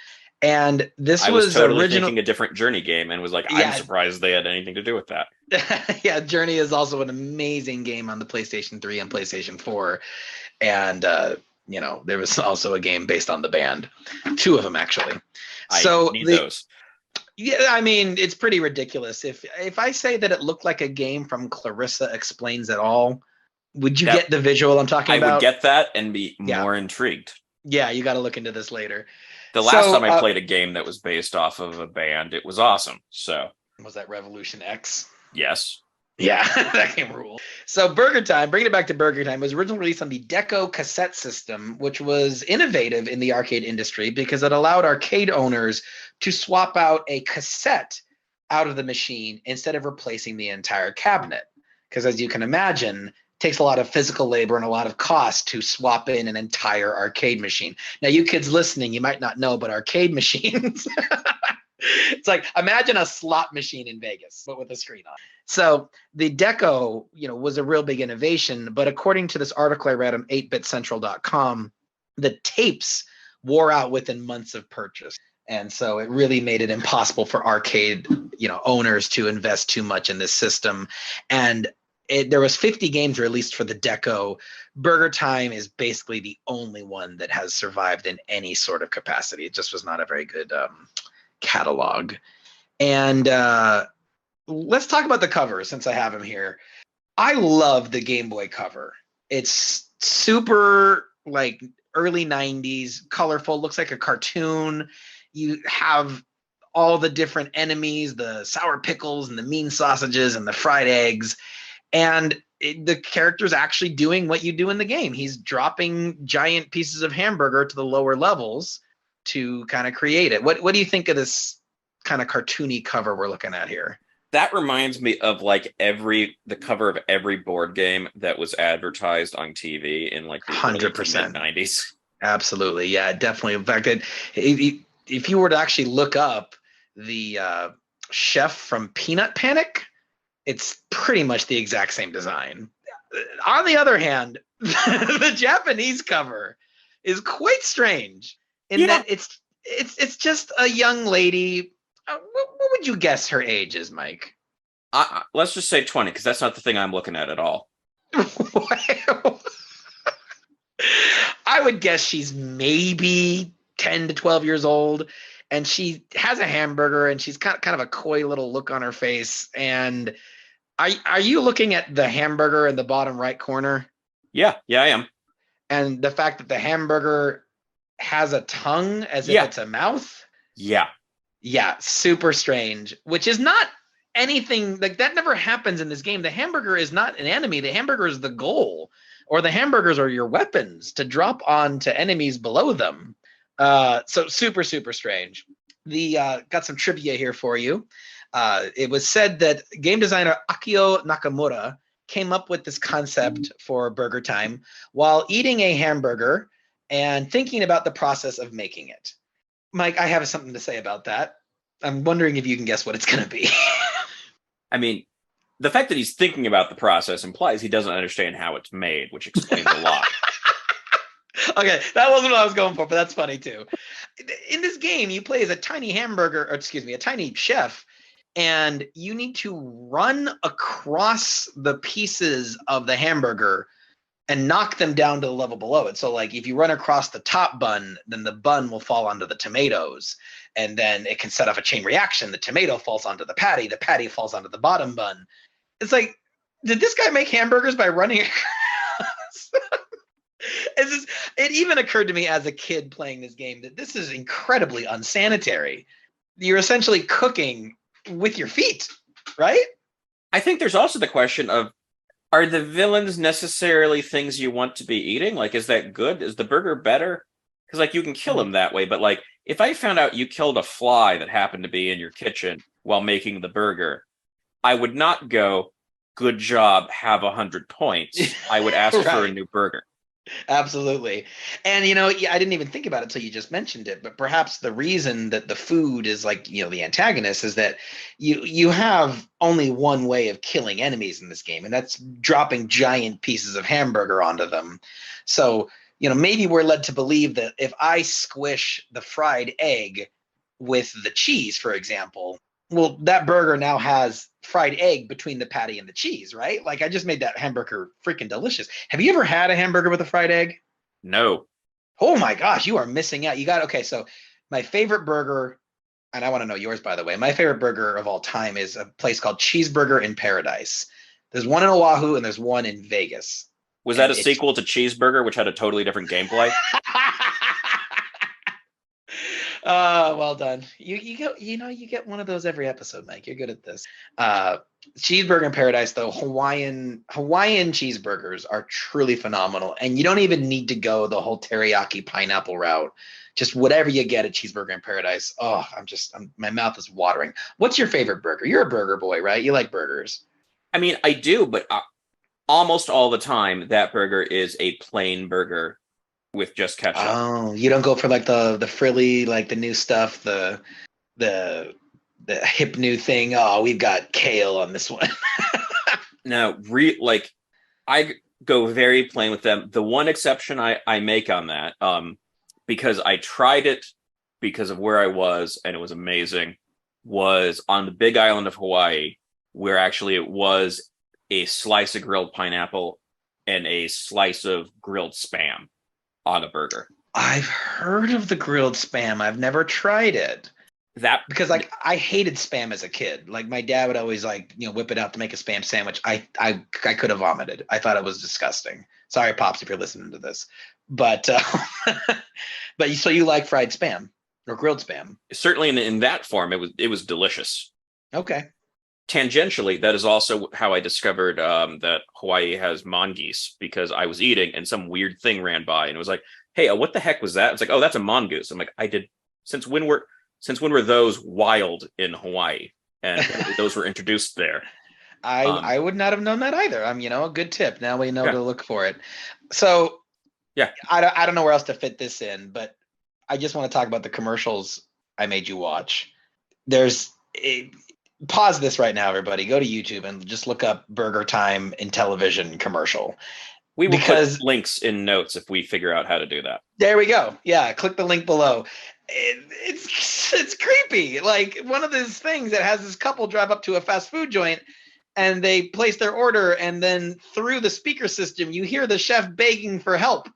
And this was totally thinking a different Journey game and was like, I'm surprised they had anything to do with that. Yeah, Journey is also an amazing game on the PlayStation 3 and PlayStation 4. And, there was also a game based on the band. 2 of them, actually. I need those. Yeah, I mean, it's pretty ridiculous. If I say that it looked like a game from Clarissa Explains It All, would you get the visual I'm talking about? I would get that and be more intrigued. Yeah, you got to look into this later. The last time I played a game that was based off of a band, it was awesome. So was that Revolution X? Yes. Yeah, that game ruled. So BurgerTime, bringing it back to BurgerTime, was originally released on the Deco cassette system, which was innovative in the arcade industry because it allowed arcade owners to swap out a cassette out of the machine instead of replacing the entire cabinet. Because as you can imagine, takes a lot of physical labor and a lot of cost to swap in an entire arcade machine. Now, you kids listening, you might not know, but arcade machines, it's like, imagine a slot machine in Vegas, but with a screen on. So the Deco, was a real big innovation, but according to this article I read on 8bitcentral.com, the tapes wore out within months of purchase. And so it really made it impossible for arcade, owners to invest too much in this system. And there was 50 games released for the Deco. BurgerTime is basically the only one that has survived in any sort of capacity. It just was not a very good catalog. And let's talk about the cover since I have him here. I love the Game Boy cover. It's super early 90s, colorful, looks like a cartoon. You have all the different enemies, the sour pickles and the mean sausages and the fried eggs. And the character's actually doing what you do in the game. He's dropping giant pieces of hamburger to the lower levels to kind of create it. What do you think of this kind of cartoony cover we're looking at here? That reminds me of like the cover of every board game that was advertised on TV in like the 100% mid-90s. Absolutely. Yeah, definitely. In fact, if you were to actually look up the chef from Peanut Panic, it's pretty much the exact same design. On the other hand, the Japanese cover is quite strange in that it's just a young lady. What would you guess her age is, Mike? Let's just say 20, because that's not the thing I'm looking at all. I would guess she's maybe 10 to 12 years old, and she has a hamburger, and she's got kind of a coy little look on her face. And are you looking at the hamburger in the bottom right corner? Yeah, I am. And the fact that the hamburger has a tongue as if it's a mouth? Yeah, super strange, which is not anything like that. Never happens in this game. The hamburger is not an enemy. The hamburger is the goal, or the hamburgers are your weapons to drop onto enemies below them. So super, super strange. Got some trivia here for you. It was said that game designer Akio Nakamura came up with this concept for BurgerTime while eating a hamburger and thinking about the process of making it. Mike, I have something to say about that. I'm wondering if you can guess what it's going to be. I mean, the fact that he's thinking about the process implies he doesn't understand how it's made, which explains a lot. Okay, that wasn't what I was going for, but that's funny too. In this game, you play as a tiny a tiny chef, and you need to run across the pieces of the hamburger and knock them down to the level below it. So like if you run across the top bun, then the bun will fall onto the tomatoes, and then it can set off a chain reaction. The tomato falls onto the patty falls onto the bottom bun. It's like, did this guy make hamburgers by running across? It even occurred to me as a kid playing this game that this is incredibly unsanitary. You're essentially cooking with your feet, right? I think there's also the question of, are the villains necessarily things you want to be eating? Like, is that good? Is the burger better? Because, like, you can kill them that way. But, like, if I found out you killed a fly that happened to be in your kitchen while making the burger, I would not go, good job, have 100 points. I would ask Right. for a new burger. Absolutely. And, I didn't even think about it until you just mentioned it, but perhaps the reason that the food is like, the antagonist is that you have only one way of killing enemies in this game, and that's dropping giant pieces of hamburger onto them. So, maybe we're led to believe that if I squish the fried egg with the cheese, for example, well, that burger now has fried egg between the patty and the cheese, right? Like, I just made that hamburger freaking delicious. Have you ever had a hamburger with a fried egg? No. Oh my gosh, you are missing out. Okay, so my favorite burger, and I want to know yours, by the way. My favorite burger of all time is a place called Cheeseburger in Paradise. There's one in Oahu and there's one in Vegas. Was that a sequel to Cheeseburger, which had a totally different gameplay? Well done. You get one of those every episode, Mike. You're good at this. Cheeseburger in Paradise, though, Hawaiian cheeseburgers are truly phenomenal, and you don't even need to go the whole teriyaki pineapple route. Just whatever you get at Cheeseburger in Paradise. Oh, my mouth is watering. What's your favorite burger? You're a burger boy, right? You like burgers. I mean, I do, but almost all the time, that burger is a plain burger with just ketchup. Oh, you don't go for like the frilly, like the new stuff, the hip new thing. Oh, we've got kale on this one. No, I go very plain with them. The one exception I make on that, because I tried it because of where I was, and it was amazing, was on the big island of Hawaii, where actually it was a slice of grilled pineapple and a slice of grilled Spam on a burger. I've heard of the grilled Spam. I've never tried it. Because I hated Spam as a kid. Like my dad would always whip it out to make a Spam sandwich. I could have vomited. I thought it was disgusting. Sorry, Pops, if you're listening to this. But so you like fried Spam or grilled Spam? Certainly in that form, it was delicious. Okay. Tangentially, that is also how I discovered that Hawaii has mongoose, because I was eating and some weird thing ran by and it was like, hey, what the heck was that? It's like, oh, that's a mongoose. I'm like, since when were those wild in Hawaii? And those were introduced there. I would not have known that either. A good tip. Now we know Yeah. to look for it. So yeah, I don't know where else to fit this in, but I just want to talk about the commercials I made you watch. Pause this right now, everybody. Go to YouTube and just look up BurgerTime in television commercial. We will put links in notes if we figure out how to do that. There we go. Yeah, click the link below. It's creepy. Like one of those things that has this couple drive up to a fast food joint and they place their order, and then through the speaker system, you hear the chef begging for help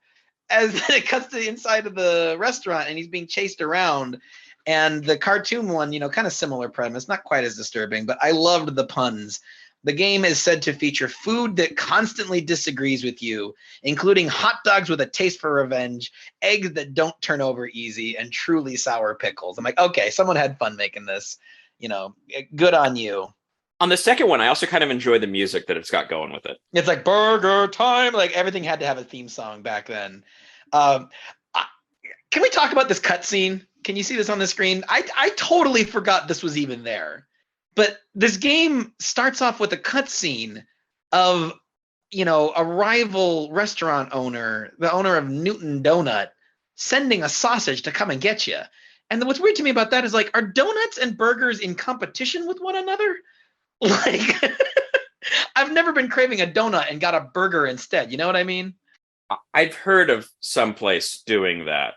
as it cuts to the inside of the restaurant and he's being chased around. And the cartoon one, kind of similar premise, not quite as disturbing, but I loved the puns. The game is said to feature food that constantly disagrees with you, including hot dogs with a taste for revenge, eggs that don't turn over easy, and truly sour pickles. I'm like, okay, someone had fun making this. Good on you. On the second one, I also kind of enjoy the music that it's got going with it. It's like Burger Time. Like everything had to have a theme song back then. Can we talk about this cutscene? Can you see this on the screen? I totally forgot this was even there. But this game starts off with a cutscene of, a rival restaurant owner, the owner of NintenDON'T, sending a sausage to come and get you. And what's weird to me about that is like, are donuts and burgers in competition with one another? Like, I've never been craving a donut and got a burger instead. You know what I mean? I've heard of some place doing that,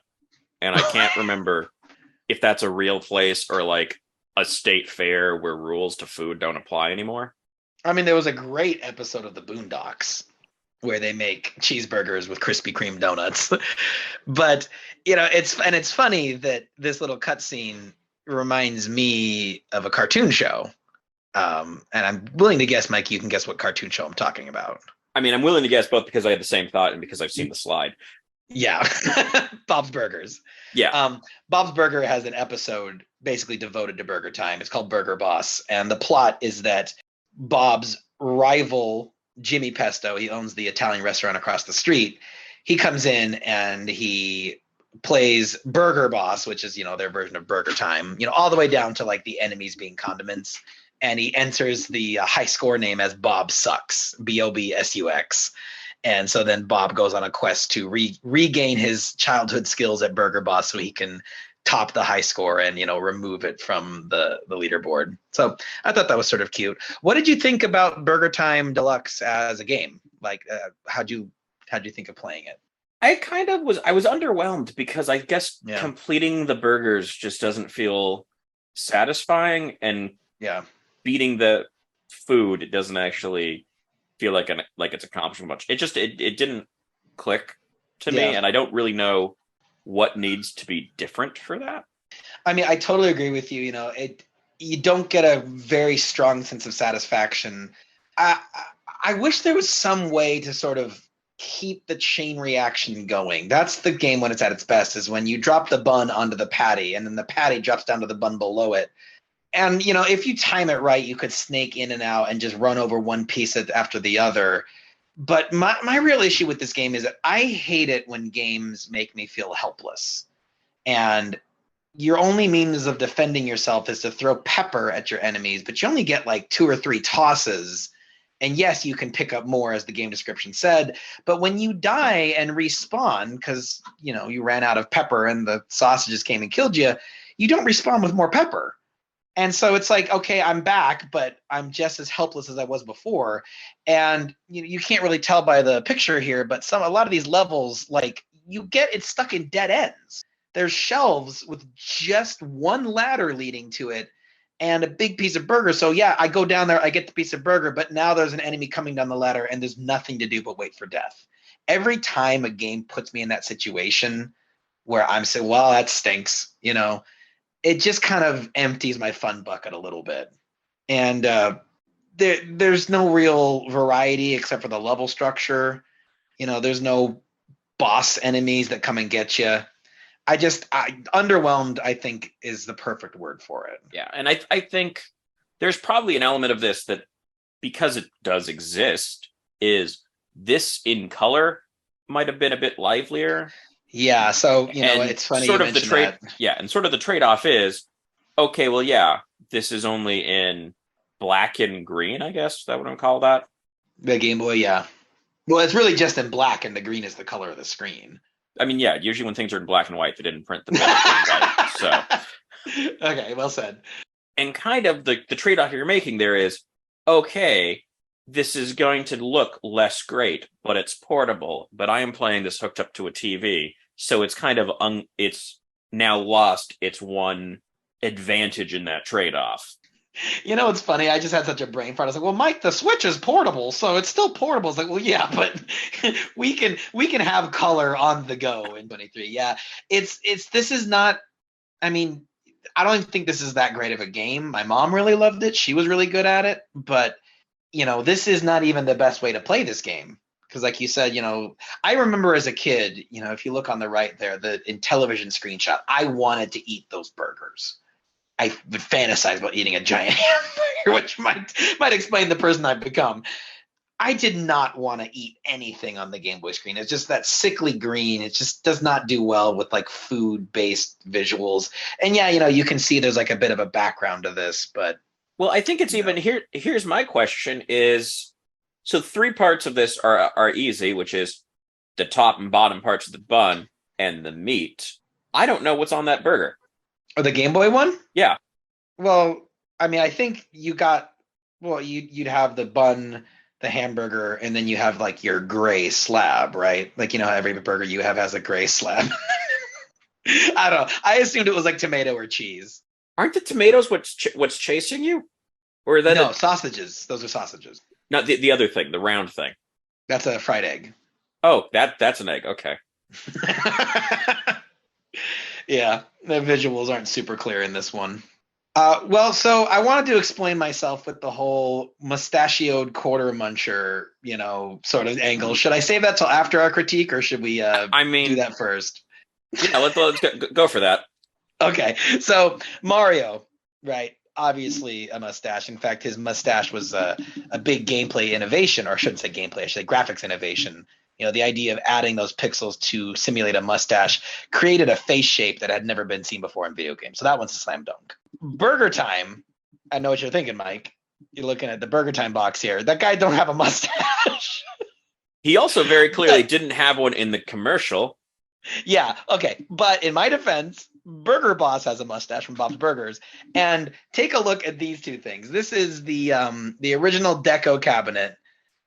and I can't remember if that's a real place or like a state fair where rules to food don't apply anymore. I mean, there was a great episode of the Boondocks where they make cheeseburgers with Krispy Kreme donuts. But, it's funny that this little cutscene reminds me of a cartoon show. And I'm willing to guess, Mike, you can guess what cartoon show I'm talking about. I mean, I'm willing to guess both because I had the same thought and because I've seen the slide. Yeah. Bob's Burgers. Yeah. Bob's Burger has an episode basically devoted to Burger Time. It's called Burger Boss. And the plot is that Bob's rival, Jimmy Pesto, he owns the Italian restaurant across the street. He comes in and he plays Burger Boss, which is, their version of Burger Time, all the way down to like the enemies being condiments. And he enters the high score name as Bob Sucks, Bobsux. And so then Bob goes on a quest to regain his childhood skills at Burger Boss so he can top the high score and, remove it from the leaderboard. So I thought that was sort of cute. What did you think about BurgerTime Deluxe as a game? Like, how'd you think of playing it? I was underwhelmed because I guess completing the burgers just doesn't feel satisfying, and beating the food, it doesn't actually feel like it's accomplishing much. It didn't click to me, and I don't really know what needs to be different for that. I mean, I totally agree with you. You don't get a very strong sense of satisfaction. I wish there was some way to sort of keep the chain reaction going. That's the game when it's at its best, is when you drop the bun onto the patty and then the patty drops down to the bun below it. And, if you time it right, you could snake in and out and just run over one piece after the other. But my real issue with this game is that I hate it when games make me feel helpless. And your only means of defending yourself is to throw pepper at your enemies, but you only get like 2 or 3 tosses. And yes, you can pick up more, as the game description said. But when you die and respawn, because, you ran out of pepper and the sausages came and killed you, you don't respawn with more pepper. And so it's like, okay, I'm back, but I'm just as helpless as I was before. And you can't really tell by the picture here, but a lot of these levels, like it's stuck in dead ends. There's shelves with just one ladder leading to it and a big piece of burger. So yeah, I go down there, I get the piece of burger, but now there's an enemy coming down the ladder and there's nothing to do but wait for death. Every time a game puts me in that situation where I'm saying, well, that stinks, it just kind of empties my fun bucket a little bit. And there's no real variety except for the level structure. There's no boss enemies that come and get you. Underwhelmed, I think, is the perfect word for it. Yeah, and I think there's probably an element of this that, because it does exist, is this in color might have been a bit livelier. Yeah, so And it's funny sort you of the mention trade, that. yeah, and sort of the trade-off is, okay, well, yeah, this is only in black and green, I guess. Is that what I'm call that? The Game Boy, yeah. Well, it's really just in black, and the green is the color of the screen. I mean, yeah, usually when things are in black and white, they didn't print them in white. So, okay, well said. and kind of the trade-off you're making there is, okay, this is going to look less great, but it's portable. But I am playing this hooked up to a TV, so it's kind of it's now lost its one advantage in that trade-off. It's funny. I just had such a brain fart. I was like, "Well, Mike, the Switch is portable, so it's still portable." It's like, "Well, yeah, but we can have color on the go in 23." Yeah, it's this is not. I mean, I don't even think this is that great of a game. My mom really loved it. She was really good at it, but this is not even the best way to play this game. Because like you said, I remember as a kid, if you look on the right there, in television screenshot, I wanted to eat those burgers. I would fantasize about eating a giant hamburger, which might explain the person I've become. I did not want to eat anything on the Game Boy screen. It's just that sickly green. It just does not do well with like food-based visuals. And yeah, you can see there's like a bit of a background to this, but well, I think it's even here. Here's my question: is so 3 parts of this are easy, which is the top and bottom parts of the bun and the meat. I don't know what's on that burger. Or the Game Boy one? Yeah. Well, I mean, I think you'd have the bun, the hamburger, and then you have like your gray slab, right? Like how every burger you have has a gray slab. I don't know. I assumed it was like tomato or cheese. Aren't the tomatoes what's chasing you? Or is that no, sausages. Those are sausages. Not the other thing, the round thing. That's a fried egg. Oh, that's an egg. Okay. Yeah, the visuals aren't super clear in this one. Well, so I wanted to explain myself with the whole mustachioed Quarter-Muncher, sort of angle. Should I save that till after our critique, or should we do that first? Yeah, let's go for that. Okay, so Mario, right? Obviously a mustache. In fact, his mustache was a big gameplay innovation, or I shouldn't say gameplay, I should say graphics innovation. The idea of adding those pixels to simulate a mustache created a face shape that had never been seen before in video games. So that one's a slam dunk. BurgerTime, I know what you're thinking, Mike. You're looking at the BurgerTime box here. That guy don't have a mustache. He also very clearly didn't have one in the commercial. Yeah, okay. But in my defense, Burger Boss has a mustache from Bob's Burgers. And take a look at these two things. This is the original deco cabinet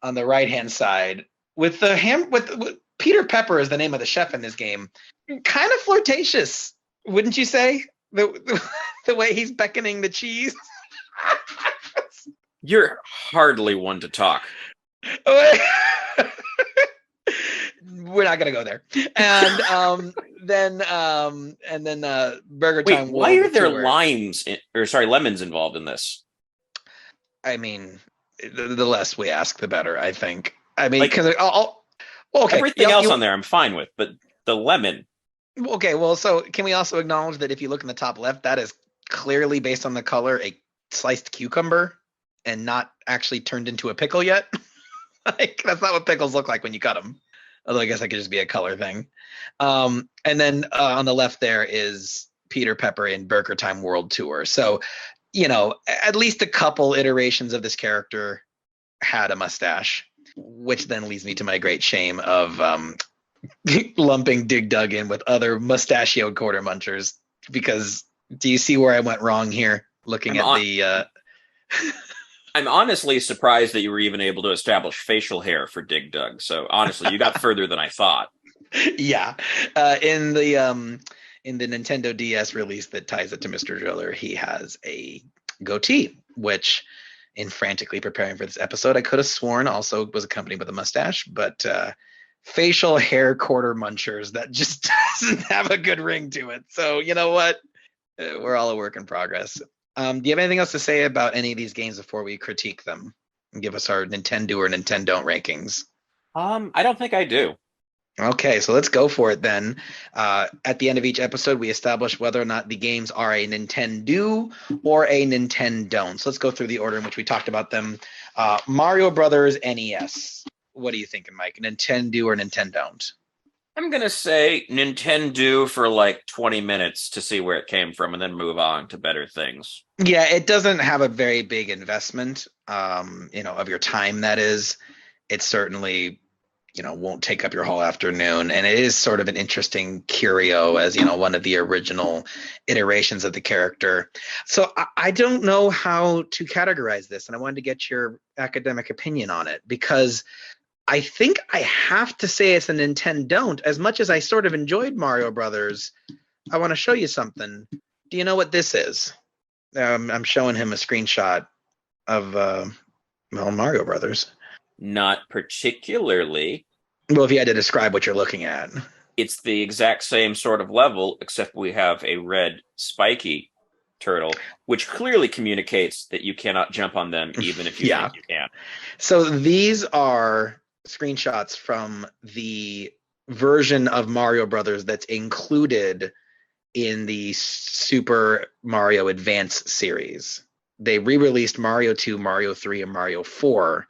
on the right-hand side. With with Peter Pepper is the name of the chef in this game. Kind of flirtatious, wouldn't you say? The way he's beckoning the cheese. You're hardly one to talk. We're not gonna go there. And then Burger Time. Wait, why are there lemons involved in this? I mean, the less we ask, the better. I think. I mean, because okay, everything else on there I'm fine with, but the lemon. Okay, well, so can we also acknowledge that if you look in the top left, that is clearly based on the color a sliced cucumber and not actually turned into a pickle yet? Like that's not what pickles look like when you cut them. Although I guess that could just be a color thing. And then on the left there is Peter Pepper in BurgerTime World Tour. So, at least a couple iterations of this character had a mustache. Which then leads me to my great shame of lumping Dig Dug in with other mustachioed Quarter-Munchers. Because do you see where I went wrong here? Looking at the. I'm honestly surprised that you were even able to establish facial hair for Dig Dug. So honestly, you got further than I thought. Yeah, in the Nintendo DS release that ties it to Mr. Driller, he has a goatee, which. In frantically preparing for this episode, I could have sworn also was accompanied with a mustache, but facial hair Quarter-Munchers, that just doesn't have a good ring to it. So you know what? We're all a work in progress. Do you have anything else to say about any of these games before we critique them and give us our Nintendo or NintenDO'N'T rankings? I don't think I do. Okay, so let's go for it then. At the end of each episode, we establish whether or not the games are a NintenDO or a NintenDO'N'T. So let's go through the order in which we talked about them. Mario Brothers NES. What are you thinking, Mike? NintenDO or NintenDO'N'T? I'm going to say Nintendo for like 20 minutes to see where it came from and then move on to better things. Yeah, it doesn't have a very big investment, of your time, that is. It certainly, won't take up your whole afternoon. And it is sort of an interesting curio as, one of the original iterations of the character. So I don't know how to categorize this, and I wanted to get your academic opinion on it, because I think I have to say it's a NintenDON'T. As much as I sort of enjoyed Mario Brothers, I want to show you something. Do you know what this is? I'm showing him a screenshot of Mario Brothers. Not particularly. Well, if you had to describe what you're looking at. It's the exact same sort of level, except we have a red spiky turtle, which clearly communicates that you cannot jump on them even if you think you can. So these are screenshots from the version of Mario Brothers that's included in the Super Mario Advance series. They re-released Mario 2, Mario 3, and Mario 4,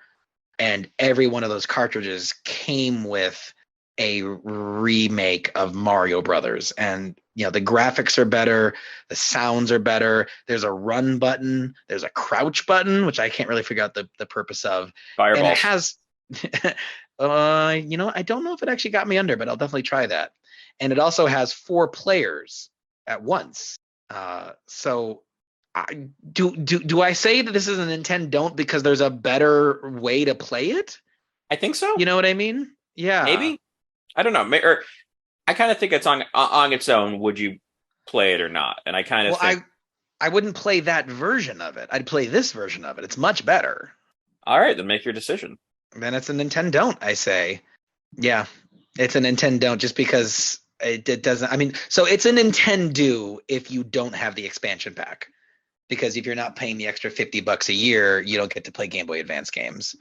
and every one of those cartridges came with a remake of Mario Brothers. And the graphics are better, the sounds are better. There's a run button, there's a crouch button, which I can't really figure out the purpose of. Fireballs. And it has I don't know if it actually got me under, but I'll definitely try that. And it also has 4 players at once. So do I say that this is a NintenDON'T because there's a better way to play it? I think so. You know what I mean? Yeah. Maybe. I don't know. Or I kind of think it's on its own. Would you play it or not? And I kind of think I wouldn't play that version of it. I'd play this version of it. It's much better. All right, then make your decision. Then it's a NintenDON'T, I say. Yeah, it's a NintenDON'T just because it doesn't. I mean, so it's a Nintendo if you don't have the expansion pack, because if you're not paying the extra $50 a year, you don't get to play Game Boy Advance games.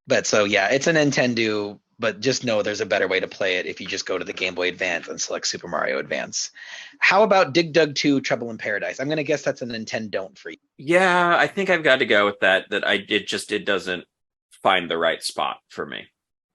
But so yeah, it's a Nintendo, but just know there's a better way to play it if you just go to the Game Boy Advance and select Super Mario Advance. How about Dig Dug 2 Trouble in Paradise? I'm going to guess that's a NintenDON'T for you. Yeah, I think I've got to go with that. It doesn't find the right spot for me.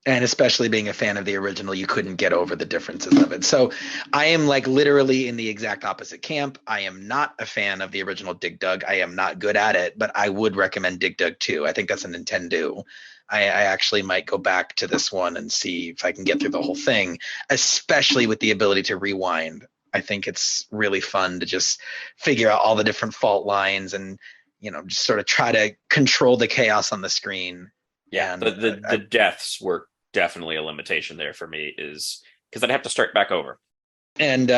And especially being a fan of the original, you couldn't get over the differences of it. So I am like literally in the exact opposite camp. I am not a fan of the original Dig Dug. I am not good at it, but I would recommend Dig Dug 2. I think that's a Nintendo. I actually might go back to this one and see if I can get through the whole thing, especially with the ability to rewind. I think it's really fun to just figure out all the different fault lines and, just sort of try to control the chaos on the screen. Yeah, and the deaths were definitely a limitation there for me, is because I'd have to start back over. And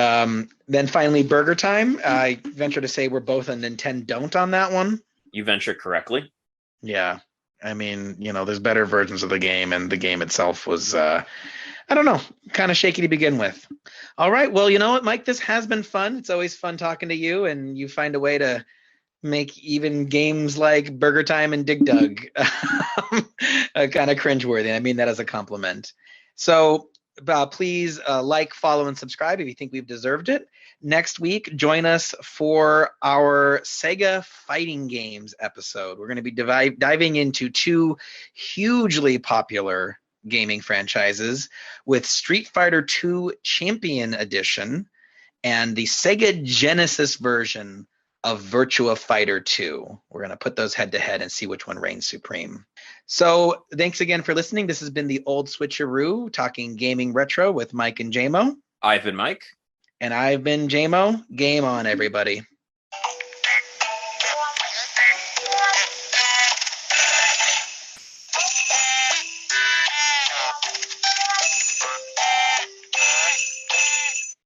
then finally, BurgerTime. I venture to say we're both a NintenDON'T on that one. You venture correctly. Yeah. I mean, there's better versions of the game, and the game itself was, I don't know, kind of shaky to begin with. All right. Well, you know what, Mike? This has been fun. It's always fun talking to you, and you find a way to make even games like BurgerTime and Dig Dug kind of cringeworthy. I mean that as a compliment. So please like, follow, and subscribe if you think we've deserved it. Next week, join us for our Sega fighting games episode. We're going to be diving into 2 hugely popular gaming franchises with Street Fighter II Champion Edition and the Sega Genesis version of Virtua Fighter 2. We're going to put those head to head and see which one reigns supreme. So thanks again for listening. This has been the Old Switcheroo, talking gaming retro with Mike and Jaymo. I've been Mike. And I've been Jaymo. Game on, everybody.